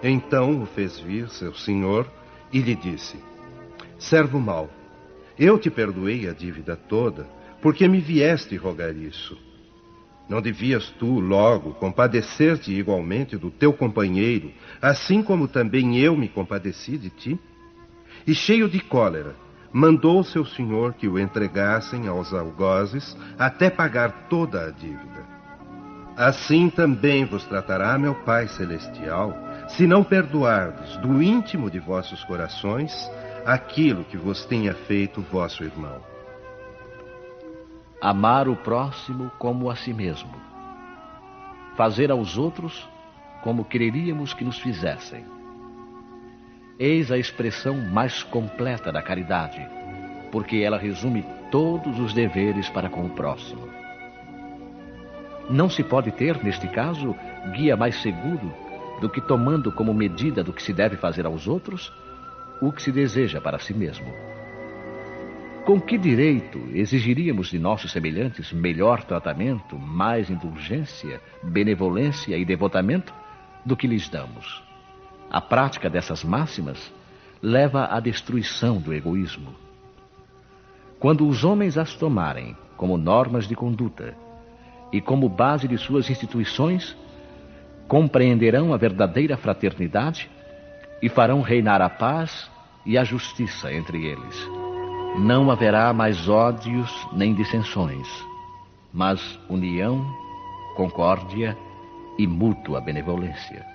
Então o fez vir seu senhor e lhe disse: servo mau, eu te perdoei a dívida toda, porque me vieste rogar isso. Não devias tu, logo, compadecer-te igualmente do teu companheiro, assim como também eu me compadeci de ti? E cheio de cólera, mandou seu senhor que o entregassem aos algozes até pagar toda a dívida. Assim também vos tratará meu Pai Celestial, se não perdoardes do íntimo de vossos corações aquilo que vos tenha feito vosso irmão. Amar o próximo como a si mesmo. Fazer aos outros como quereríamos que nos fizessem. Eis a expressão mais completa da caridade, porque ela resume todos os deveres para com o próximo. Não se pode ter, neste caso, guia mais seguro do que tomando como medida do que se deve fazer aos outros o que se deseja para si mesmo. Com que direito exigiríamos de nossos semelhantes melhor tratamento, mais indulgência, benevolência e devotamento do que lhes damos? A prática dessas máximas leva à destruição do egoísmo. Quando os homens as tomarem como normas de conduta e como base de suas instituições, compreenderão a verdadeira fraternidade e farão reinar a paz e a justiça entre eles. Não haverá mais ódios nem dissensões, mas união, concórdia e mútua benevolência.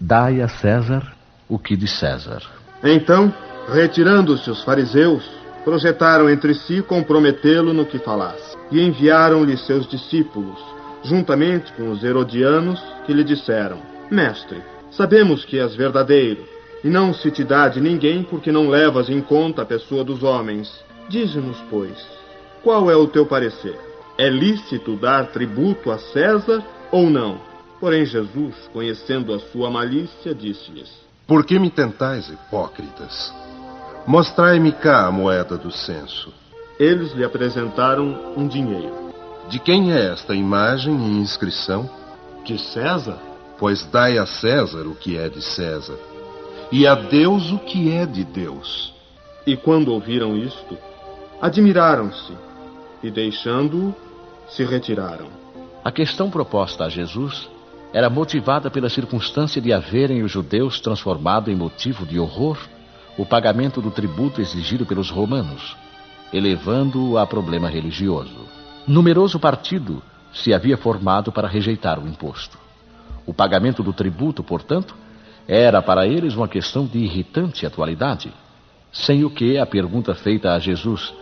Dai a César o que de César. Então, retirando-se os fariseus, projetaram entre si comprometê-lo no que falasse, e enviaram-lhe seus discípulos, juntamente com os herodianos, que lhe disseram: Mestre, sabemos que és verdadeiro, e não se te dá de ninguém porque não levas em conta a pessoa dos homens. Dize-nos, pois, qual é o teu parecer? É lícito dar tributo a César ou não? Porém Jesus, conhecendo a sua malícia, disse-lhes: Por que me tentais, hipócritas? Mostrai-me cá a moeda do censo. Eles lhe apresentaram um dinheiro. De quem é esta imagem e inscrição? De César? Pois dai a César o que é de César, e a Deus o que é de Deus. E quando ouviram isto, admiraram-se, e deixando-o, se retiraram. A questão proposta a Jesus era motivada pela circunstância de haverem os judeus transformado em motivo de horror o pagamento do tributo exigido pelos romanos, elevando-o a problema religioso. Numeroso partido se havia formado para rejeitar o imposto. O pagamento do tributo, portanto, era para eles uma questão de irritante atualidade, sem o que a pergunta feita a Jesus: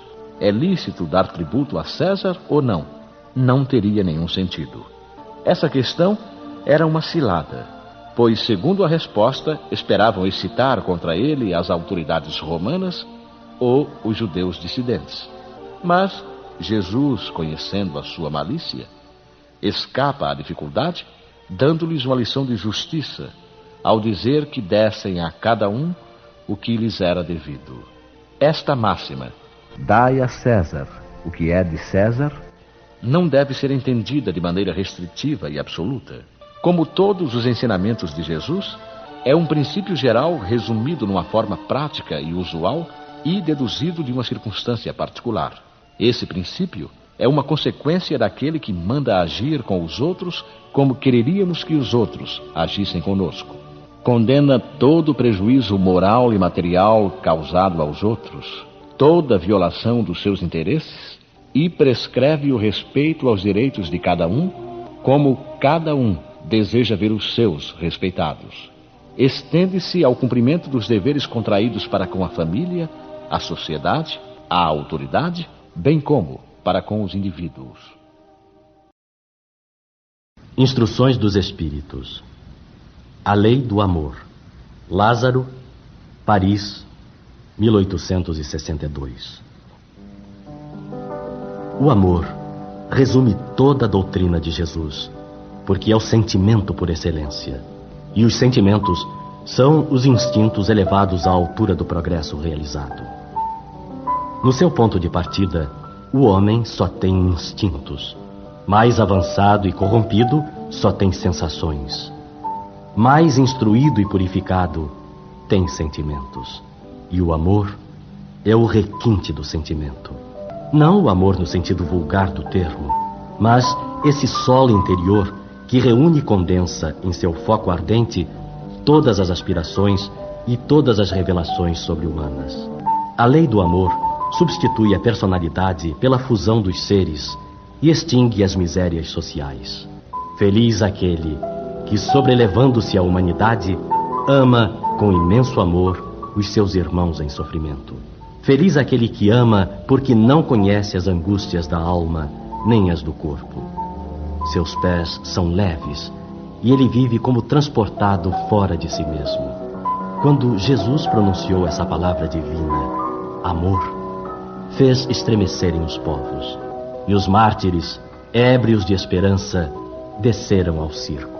é lícito dar tributo a César ou não? Não teria nenhum sentido. Essa questão era uma cilada, pois, segundo a resposta, esperavam excitar contra ele as autoridades romanas ou os judeus dissidentes. Mas Jesus, conhecendo a sua malícia, escapa à dificuldade, dando-lhes uma lição de justiça, ao dizer que dessem a cada um o que lhes era devido. Esta máxima, dai a César o que é de César, não deve ser entendida de maneira restritiva e absoluta. Como todos os ensinamentos de Jesus, é um princípio geral resumido numa forma prática e usual e deduzido de uma circunstância particular. Esse princípio é uma consequência daquele que manda agir com os outros como quereríamos que os outros agissem conosco. Condena todo prejuízo moral e material causado aos outros, toda violação dos seus interesses e prescreve o respeito aos direitos de cada um, como cada um deseja ver os seus respeitados. Estende-se ao cumprimento dos deveres contraídos para com a família, a sociedade, a autoridade, bem como para com os indivíduos. Instruções dos Espíritos. A Lei do Amor. Lázaro, Paris, 1862. O amor resume toda a doutrina de Jesus, porque é o sentimento por excelência. E os sentimentos são os instintos elevados à altura do progresso realizado. No seu ponto de partida, o homem só tem instintos. Mais avançado e corrompido, só tem sensações. Mais instruído e purificado, tem sentimentos. E o amor é o requinte do sentimento. Não o amor no sentido vulgar do termo, mas esse solo interior que reúne e condensa em seu foco ardente todas as aspirações e todas as revelações sobre-humanas. A lei do amor substitui a personalidade pela fusão dos seres e extingue as misérias sociais. Feliz aquele que, sobrelevando-se à humanidade, ama com imenso amor os seus irmãos em sofrimento. Feliz aquele que ama, porque não conhece as angústias da alma, nem as do corpo. Seus pés são leves, e ele vive como transportado fora de si mesmo. Quando Jesus pronunciou essa palavra divina, amor, fez estremecerem os povos, e os mártires, ébrios de esperança, desceram ao circo.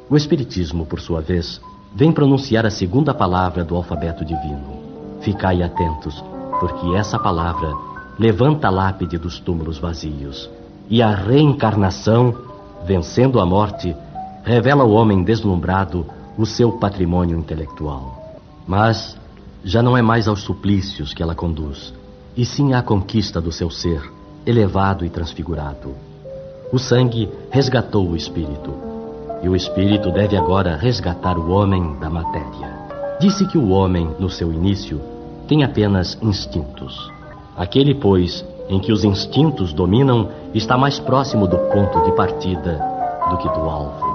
O Espiritismo, por sua vez, vem pronunciar a segunda palavra do alfabeto divino. Ficai atentos, porque essa palavra levanta a lápide dos túmulos vazios, e a reencarnação, vencendo a morte, revela ao homem deslumbrado o seu patrimônio intelectual. Mas já não é mais aos suplícios que ela conduz, e sim à conquista do seu ser, elevado e transfigurado. O sangue resgatou o espírito, e o espírito deve agora resgatar o homem da matéria. Disse que o homem, no seu início, tem apenas instintos. Aquele, pois, em que os instintos dominam, está mais próximo do ponto de partida do que do alvo.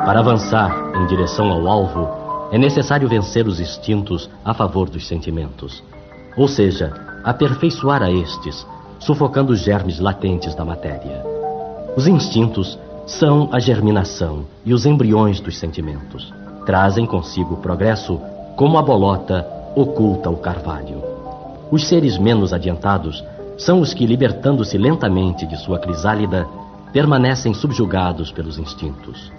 Para avançar em direção ao alvo, é necessário vencer os instintos a favor dos sentimentos, ou seja, aperfeiçoar a estes, sufocando os germes latentes da matéria. Os instintos são a germinação e os embriões dos sentimentos. Trazem consigo o progresso como a bolota oculta o carvalho. Os seres menos adiantados são os que, libertando-se lentamente de sua crisálida, permanecem subjugados pelos instintos.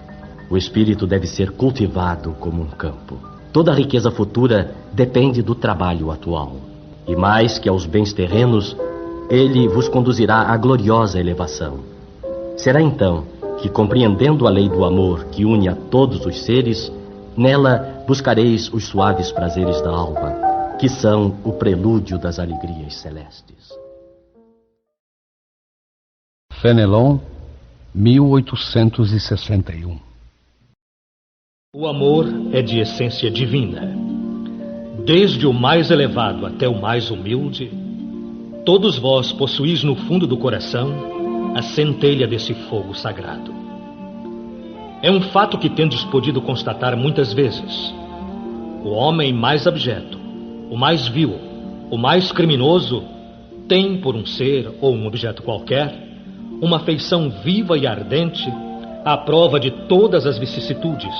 O espírito deve ser cultivado como um campo. Toda a riqueza futura depende do trabalho atual. E mais que aos bens terrenos, ele vos conduzirá à gloriosa elevação. Será então que, compreendendo a lei do amor que une a todos os seres, nela buscareis os suaves prazeres da alma, que são o prelúdio das alegrias celestes. Fenelon, 1861. O amor é de essência divina. Desde o mais elevado até o mais humilde, todos vós possuís no fundo do coração a centelha desse fogo sagrado. É um fato que tendes podido constatar muitas vezes. O homem mais abjeto, o mais vil, o mais criminoso, tem por um ser ou um objeto qualquer uma afeição viva e ardente à prova de todas as vicissitudes,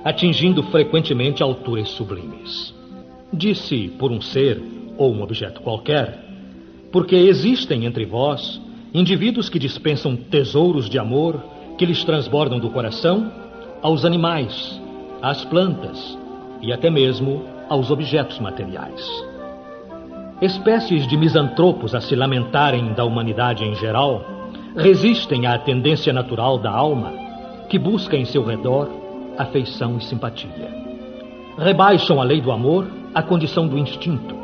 atingindo frequentemente alturas sublimes. Disse por um ser ou um objeto qualquer, porque existem entre vós indivíduos que dispensam tesouros de amor que lhes transbordam do coração aos animais, às plantas e até mesmo aos objetos materiais. Espécies de misantropos a se lamentarem da humanidade em geral resistem à tendência natural da alma, que busca em seu redor afeição e simpatia. Rebaixam a lei do amor à condição do instinto.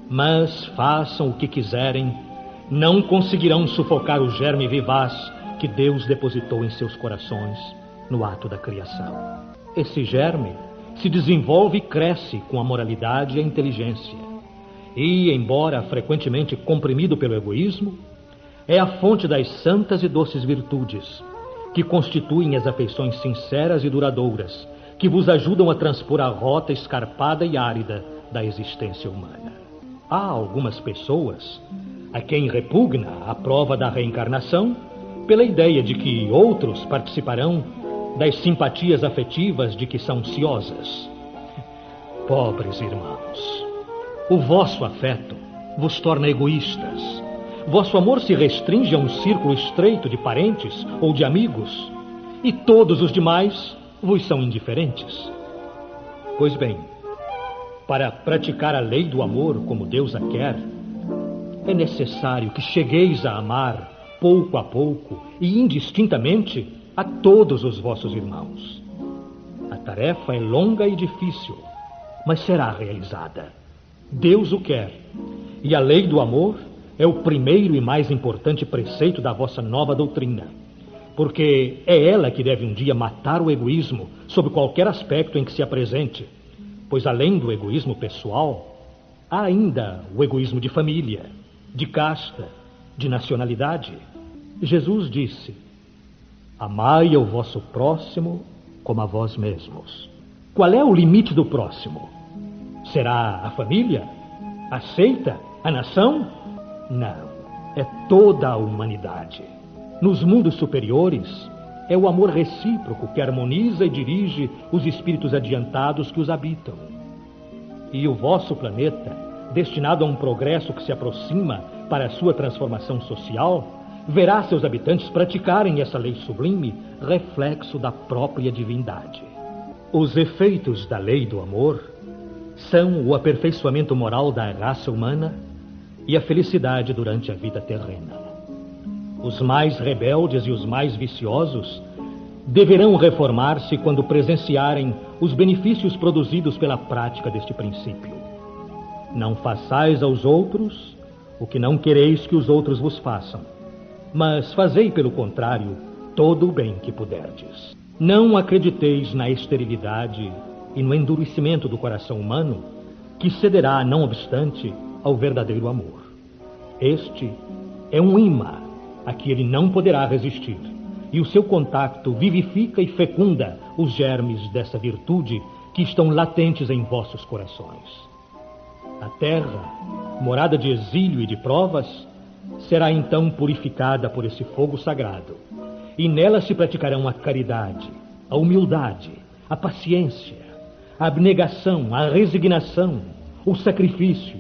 Mas façam o que quiserem, não conseguirão sufocar o germe vivaz que Deus depositou em seus corações no ato da criação. Esse germe se desenvolve e cresce com a moralidade e a inteligência. E, embora frequentemente comprimido pelo egoísmo, é a fonte das santas e doces virtudes, que constituem as afeições sinceras e duradouras, que vos ajudam a transpor a rota escarpada e árida da existência humana. Há algumas pessoas a quem repugna a prova da reencarnação pela ideia de que outros participarão das simpatias afetivas de que são ciosas. Pobres irmãos, o vosso afeto vos torna egoístas. Vosso amor se restringe a um círculo estreito de parentes ou de amigos, e todos os demais vos são indiferentes. Pois bem, para praticar a lei do amor como Deus a quer, é necessário que chegueis a amar pouco a pouco e indistintamente a todos os vossos irmãos. A tarefa é longa e difícil, mas será realizada. Deus o quer, e a lei do amor é o primeiro e mais importante preceito da vossa nova doutrina, porque é ela que deve um dia matar o egoísmo sob qualquer aspecto em que se apresente, pois além do egoísmo pessoal, há ainda o egoísmo de família, de casta, de nacionalidade. Jesus disse: amai ao vosso próximo como a vós mesmos. Qual é o limite do próximo? Será a família? Aceita? A nação? Não. É toda a humanidade. Nos mundos superiores, é o amor recíproco que harmoniza e dirige os espíritos adiantados que os habitam. E o vosso planeta, destinado a um progresso que se aproxima para a sua transformação social, verá seus habitantes praticarem essa lei sublime, reflexo da própria divindade. Os efeitos da lei do amor são o aperfeiçoamento moral da raça humana e a felicidade durante a vida terrena. Os mais rebeldes e os mais viciosos deverão reformar-se quando presenciarem os benefícios produzidos pela prática deste princípio. Não façais aos outros o que não quereis que os outros vos façam, mas fazei, pelo contrário, todo o bem que puderdes. Não acrediteis na esterilidade e no endurecimento do coração humano, que cederá, não obstante, ao verdadeiro amor. Este é um imã a que ele não poderá resistir, e o seu contato vivifica e fecunda os germes dessa virtude que estão latentes em vossos corações. A terra, morada de exílio e de provas, será então purificada por esse fogo sagrado, e nela se praticarão a caridade, a humildade, a paciência, a abnegação, a resignação, o sacrifício,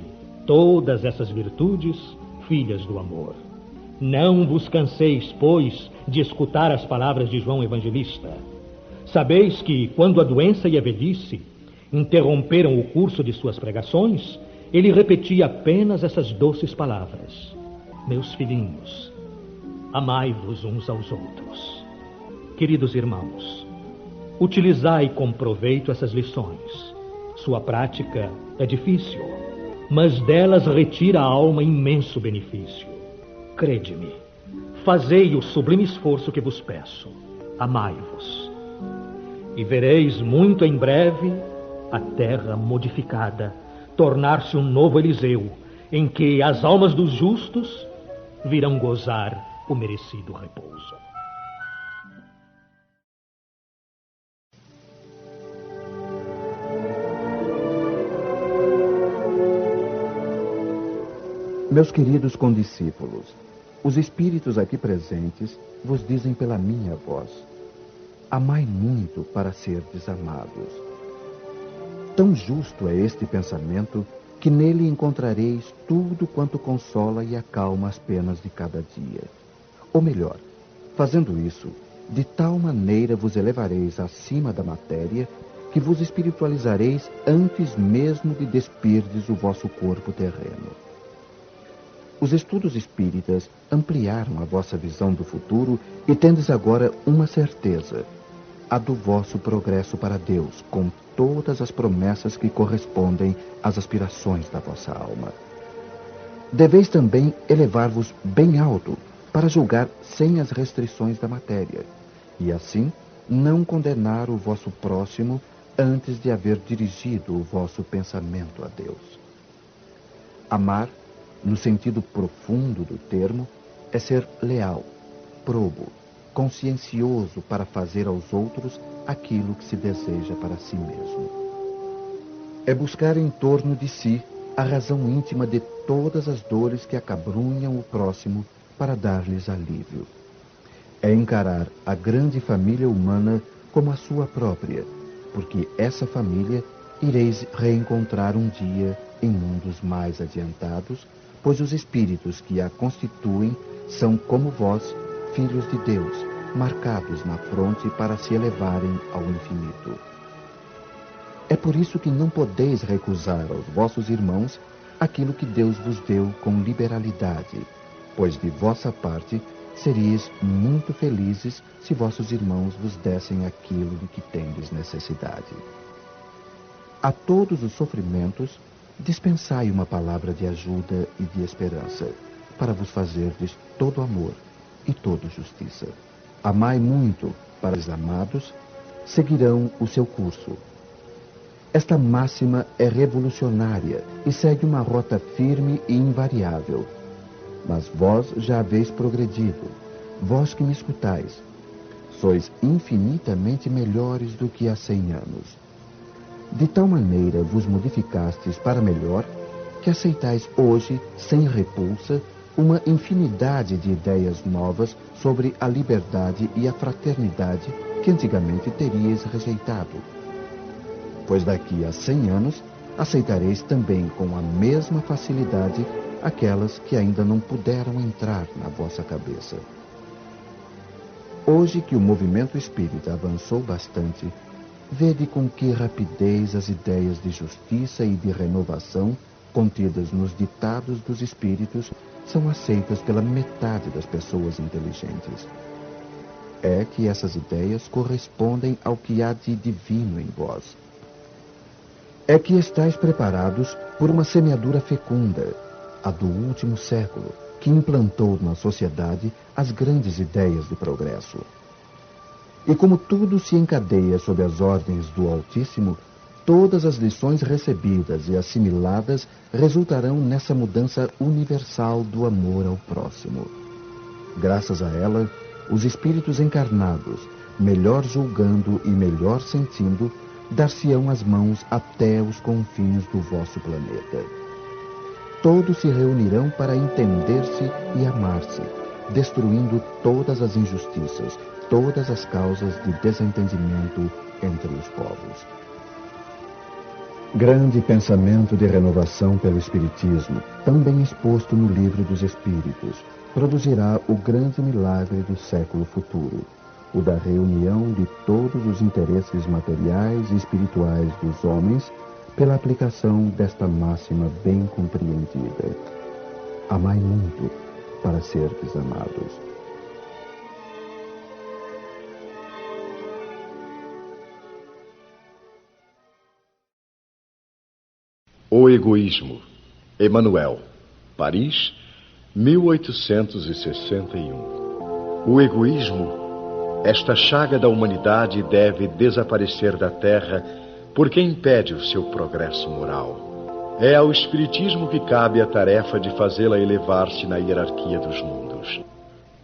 todas essas virtudes, filhas do amor. Não vos canseis, pois, de escutar as palavras de João Evangelista. Sabeis que, quando a doença e a velhice interromperam o curso de suas pregações, ele repetia apenas essas doces palavras: meus filhinhos, amai-vos uns aos outros. Queridos irmãos, utilizai com proveito essas lições. Sua prática é difícil, mas delas retira à alma imenso benefício. Crede-me, fazei o sublime esforço que vos peço. Amai-vos. E vereis muito em breve a terra modificada tornar-se um novo Eliseu, em que as almas dos justos virão gozar o merecido repouso. Meus queridos condiscípulos, os espíritos aqui presentes vos dizem pela minha voz: amai muito para serdes amados. Tão justo é este pensamento que nele encontrareis tudo quanto consola e acalma as penas de cada dia. Ou melhor, fazendo isso, de tal maneira vos elevareis acima da matéria que vos espiritualizareis antes mesmo de despirdes o vosso corpo terreno. Os estudos espíritas ampliaram a vossa visão do futuro e tendes agora uma certeza: a do vosso progresso para Deus, com todas as promessas que correspondem às aspirações da vossa alma. Deveis também elevar-vos bem alto para julgar sem as restrições da matéria, e assim não condenar o vosso próximo antes de haver dirigido o vosso pensamento a Deus. Amar, no sentido profundo do termo, é ser leal, probo, consciencioso para fazer aos outros aquilo que se deseja para si mesmo. É buscar em torno de si a razão íntima de todas as dores que acabrunham o próximo para dar-lhes alívio. É encarar a grande família humana como a sua própria, porque essa família ireis reencontrar um dia em mundos mais adiantados, pois os espíritos que a constituem são, como vós, filhos de Deus, marcados na fronte para se elevarem ao infinito. É por isso que não podeis recusar aos vossos irmãos aquilo que Deus vos deu com liberalidade, pois de vossa parte seríeis muito felizes se vossos irmãos vos dessem aquilo de que tendes necessidade. A todos os sofrimentos dispensai uma palavra de ajuda e de esperança, para vos fazerdes todo amor e toda justiça. Amai muito, para os amados seguirão o seu curso. Esta máxima é revolucionária e segue uma rota firme e invariável. Mas vós já haveis progredido, vós que me escutais. Sois infinitamente melhores do que há 100 anos. De tal maneira vos modificastes para melhor, que aceitais hoje, sem repulsa, uma infinidade de ideias novas sobre a liberdade e a fraternidade que antigamente teríeis rejeitado. Pois daqui a 100 anos aceitareis também com a mesma facilidade aquelas que ainda não puderam entrar na vossa cabeça. Hoje que o movimento espírita avançou bastante, vede com que rapidez as ideias de justiça e de renovação contidas nos ditados dos espíritos são aceitas pela metade das pessoas inteligentes. É que essas ideias correspondem ao que há de divino em vós. É que estáis preparados por uma semeadura fecunda, a do último século, que implantou na sociedade as grandes ideias de progresso. E como tudo se encadeia sob as ordens do Altíssimo, todas as lições recebidas e assimiladas resultarão nessa mudança universal do amor ao próximo. Graças a ela, os espíritos encarnados, melhor julgando e melhor sentindo, dar-se-ão as mãos até os confins do vosso planeta. Todos se reunirão para entender-se e amar-se, destruindo todas as injustiças, todas as causas de desentendimento entre os povos. Grande pensamento de renovação pelo Espiritismo, tão bem exposto no Livro dos Espíritos, produzirá o grande milagre do século futuro, o da reunião de todos os interesses materiais e espirituais dos homens pela aplicação desta máxima bem compreendida. Amai muito para serdes amados. O Egoísmo. Emmanuel. Paris, 1861. O egoísmo, esta chaga da humanidade, deve desaparecer da Terra porque impede o seu progresso moral. É ao Espiritismo que cabe a tarefa de fazê-la elevar-se na hierarquia dos mundos.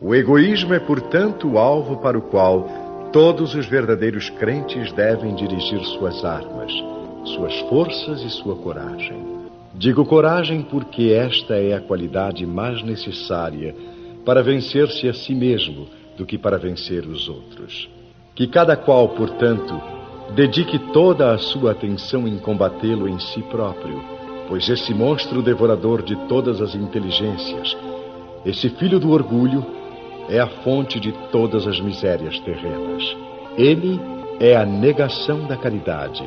O egoísmo é, portanto, o alvo para o qual todos os verdadeiros crentes devem dirigir suas armas, suas forças e sua coragem. Digo coragem porque esta é a qualidade mais necessária para vencer-se a si mesmo do que para vencer os outros. Que cada qual, portanto, dedique toda a sua atenção em combatê-lo em si próprio, pois esse monstro devorador de todas as inteligências, esse filho do orgulho, é a fonte de todas as misérias terrenas. Ele é a negação da caridade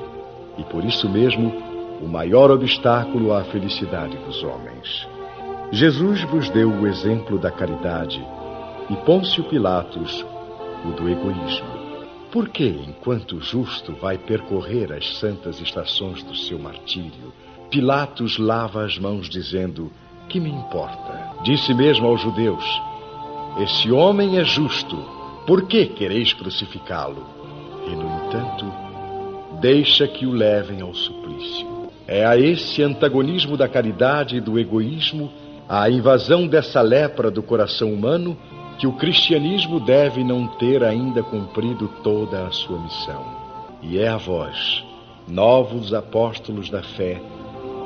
e, por isso mesmo, o maior obstáculo à felicidade dos homens. Jesus vos deu o exemplo da caridade e Pôncio Pilatos o do egoísmo. Por que, enquanto justo vai percorrer as santas estações do seu martírio, Pilatos lava as mãos dizendo: que me importa? Disse mesmo aos judeus: esse homem é justo, por que quereis crucificá-lo? E, no entanto, deixa que o levem ao suplício. É a esse antagonismo da caridade e do egoísmo, à invasão dessa lepra do coração humano, que o cristianismo deve não ter ainda cumprido toda a sua missão. E é a vós, novos apóstolos da fé,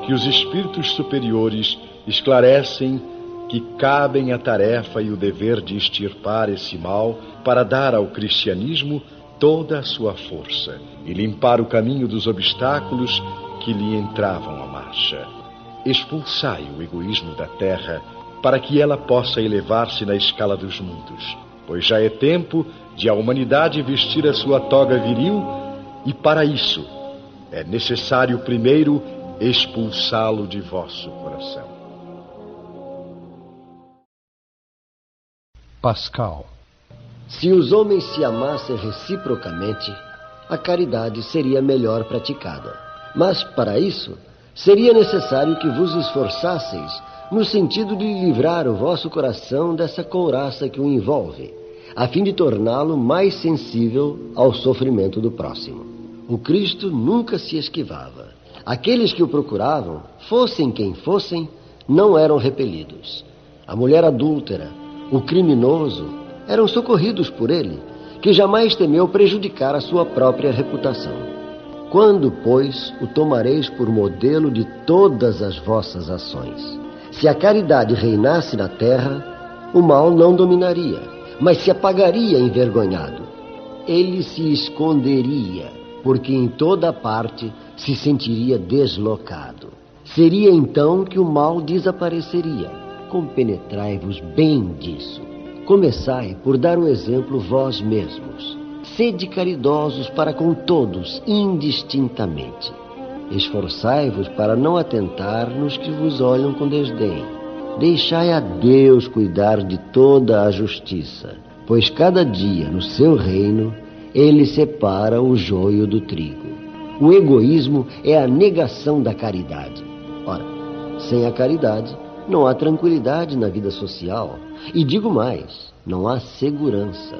que os espíritos superiores esclarecem que cabem a tarefa e o dever de extirpar esse mal para dar ao cristianismo toda a sua força e limpar o caminho dos obstáculos que lhe entravam à marcha. Expulsai o egoísmo da terra para que ela possa elevar-se na escala dos mundos, pois já é tempo de a humanidade vestir a sua toga viril e, para isso, é necessário primeiro expulsá-lo de vosso coração. Pascal. Se os homens se amassem reciprocamente, a caridade seria melhor praticada. Mas, para isso, seria necessário que vos esforçasseis no sentido de livrar o vosso coração dessa couraça que o envolve, a fim de torná-lo mais sensível ao sofrimento do próximo. O Cristo nunca se esquivava. Aqueles que o procuravam, fossem quem fossem, não eram repelidos. A mulher adúltera, o criminoso, eram socorridos por ele, que jamais temeu prejudicar a sua própria reputação. Quando, pois, o tomareis por modelo de todas as vossas ações? Se a caridade reinasse na terra, o mal não dominaria, mas se apagaria envergonhado. Ele se esconderia, porque em toda parte se sentiria deslocado. Seria então que o mal desapareceria. Compenetrai-vos bem disso. Começai por dar o exemplo vós mesmos. Sede caridosos para com todos, indistintamente. Esforçai-vos para não atentar nos que vos olham com desdém. Deixai a Deus cuidar de toda a justiça, pois cada dia no seu reino ele separa o joio do trigo. O egoísmo é a negação da caridade. Ora, sem a caridade não há tranquilidade na vida social. E digo mais, não há segurança.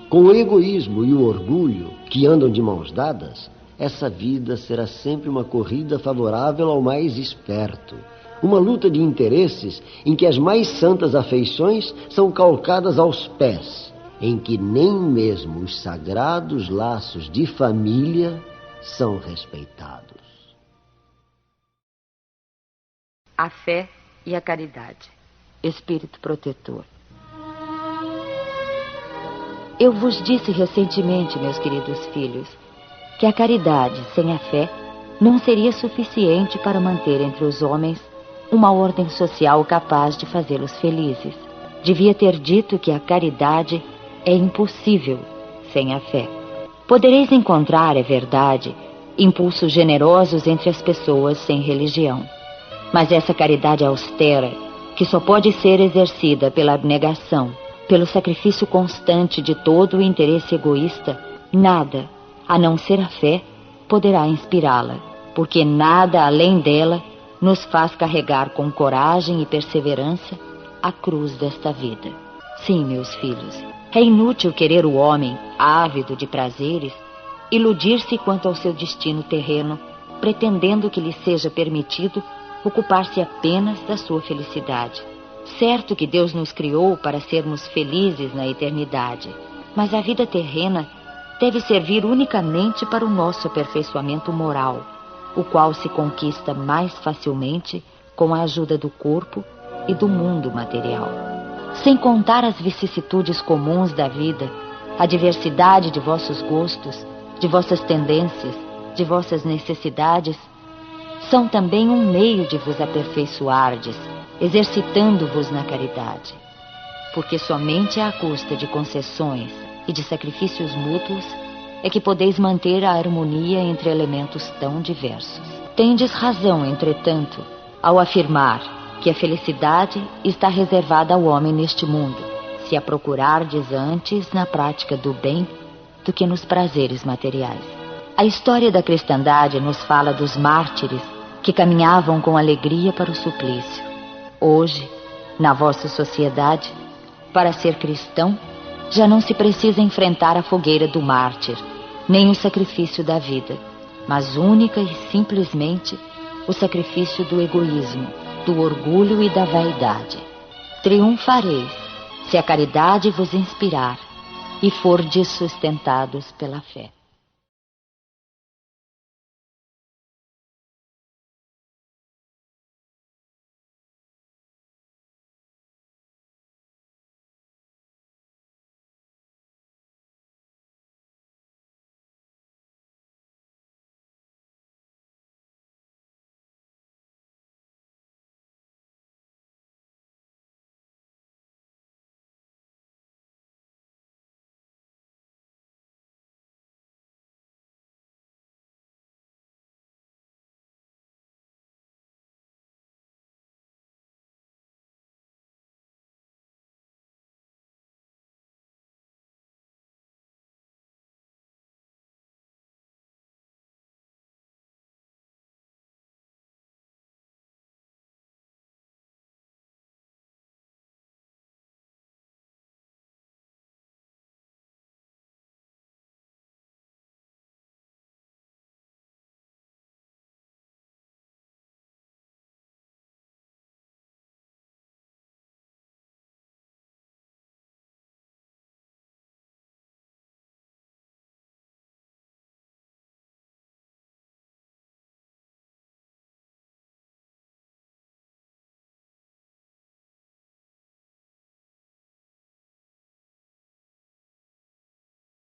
Com o egoísmo e o orgulho, que andam de mãos dadas, essa vida será sempre uma corrida favorável ao mais esperto. Uma luta de interesses em que as mais santas afeições são calcadas aos pés, em que nem mesmo os sagrados laços de família são respeitados. A fé e a caridade. Espírito protetor. Eu vos disse recentemente, meus queridos filhos, que a caridade sem a fé não seria suficiente para manter entre os homens uma ordem social capaz de fazê-los felizes. Devia ter dito que a caridade é impossível sem a fé. Podereis encontrar, é verdade, impulsos generosos entre as pessoas sem religião. Mas essa caridade austera, que só pode ser exercida pela abnegação, pelo sacrifício constante de todo o interesse egoísta, nada, a não ser a fé, poderá inspirá-la, porque nada além dela nos faz carregar com coragem e perseverança a cruz desta vida. Sim, meus filhos, é inútil querer o homem, ávido de prazeres, iludir-se quanto ao seu destino terreno, pretendendo que lhe seja permitido ocupar-se apenas da sua felicidade. Certo que Deus nos criou para sermos felizes na eternidade, mas a vida terrena deve servir unicamente para o nosso aperfeiçoamento moral, o qual se conquista mais facilmente com a ajuda do corpo e do mundo material. Sem contar as vicissitudes comuns da vida, a diversidade de vossos gostos, de vossas tendências, de vossas necessidades, são também um meio de vos aperfeiçoardes, exercitando-vos na caridade. Porque somente à custa de concessões e de sacrifícios mútuos é que podeis manter a harmonia entre elementos tão diversos. Tendes razão, entretanto, ao afirmar que a felicidade está reservada ao homem neste mundo, se a procurardes antes na prática do bem do que nos prazeres materiais. A história da cristandade nos fala dos mártires que caminhavam com alegria para o suplício. Hoje, na vossa sociedade, para ser cristão, já não se precisa enfrentar a fogueira do mártir, nem o sacrifício da vida, mas única e simplesmente o sacrifício do egoísmo, do orgulho e da vaidade. Triunfareis se a caridade vos inspirar e fordes sustentados pela fé.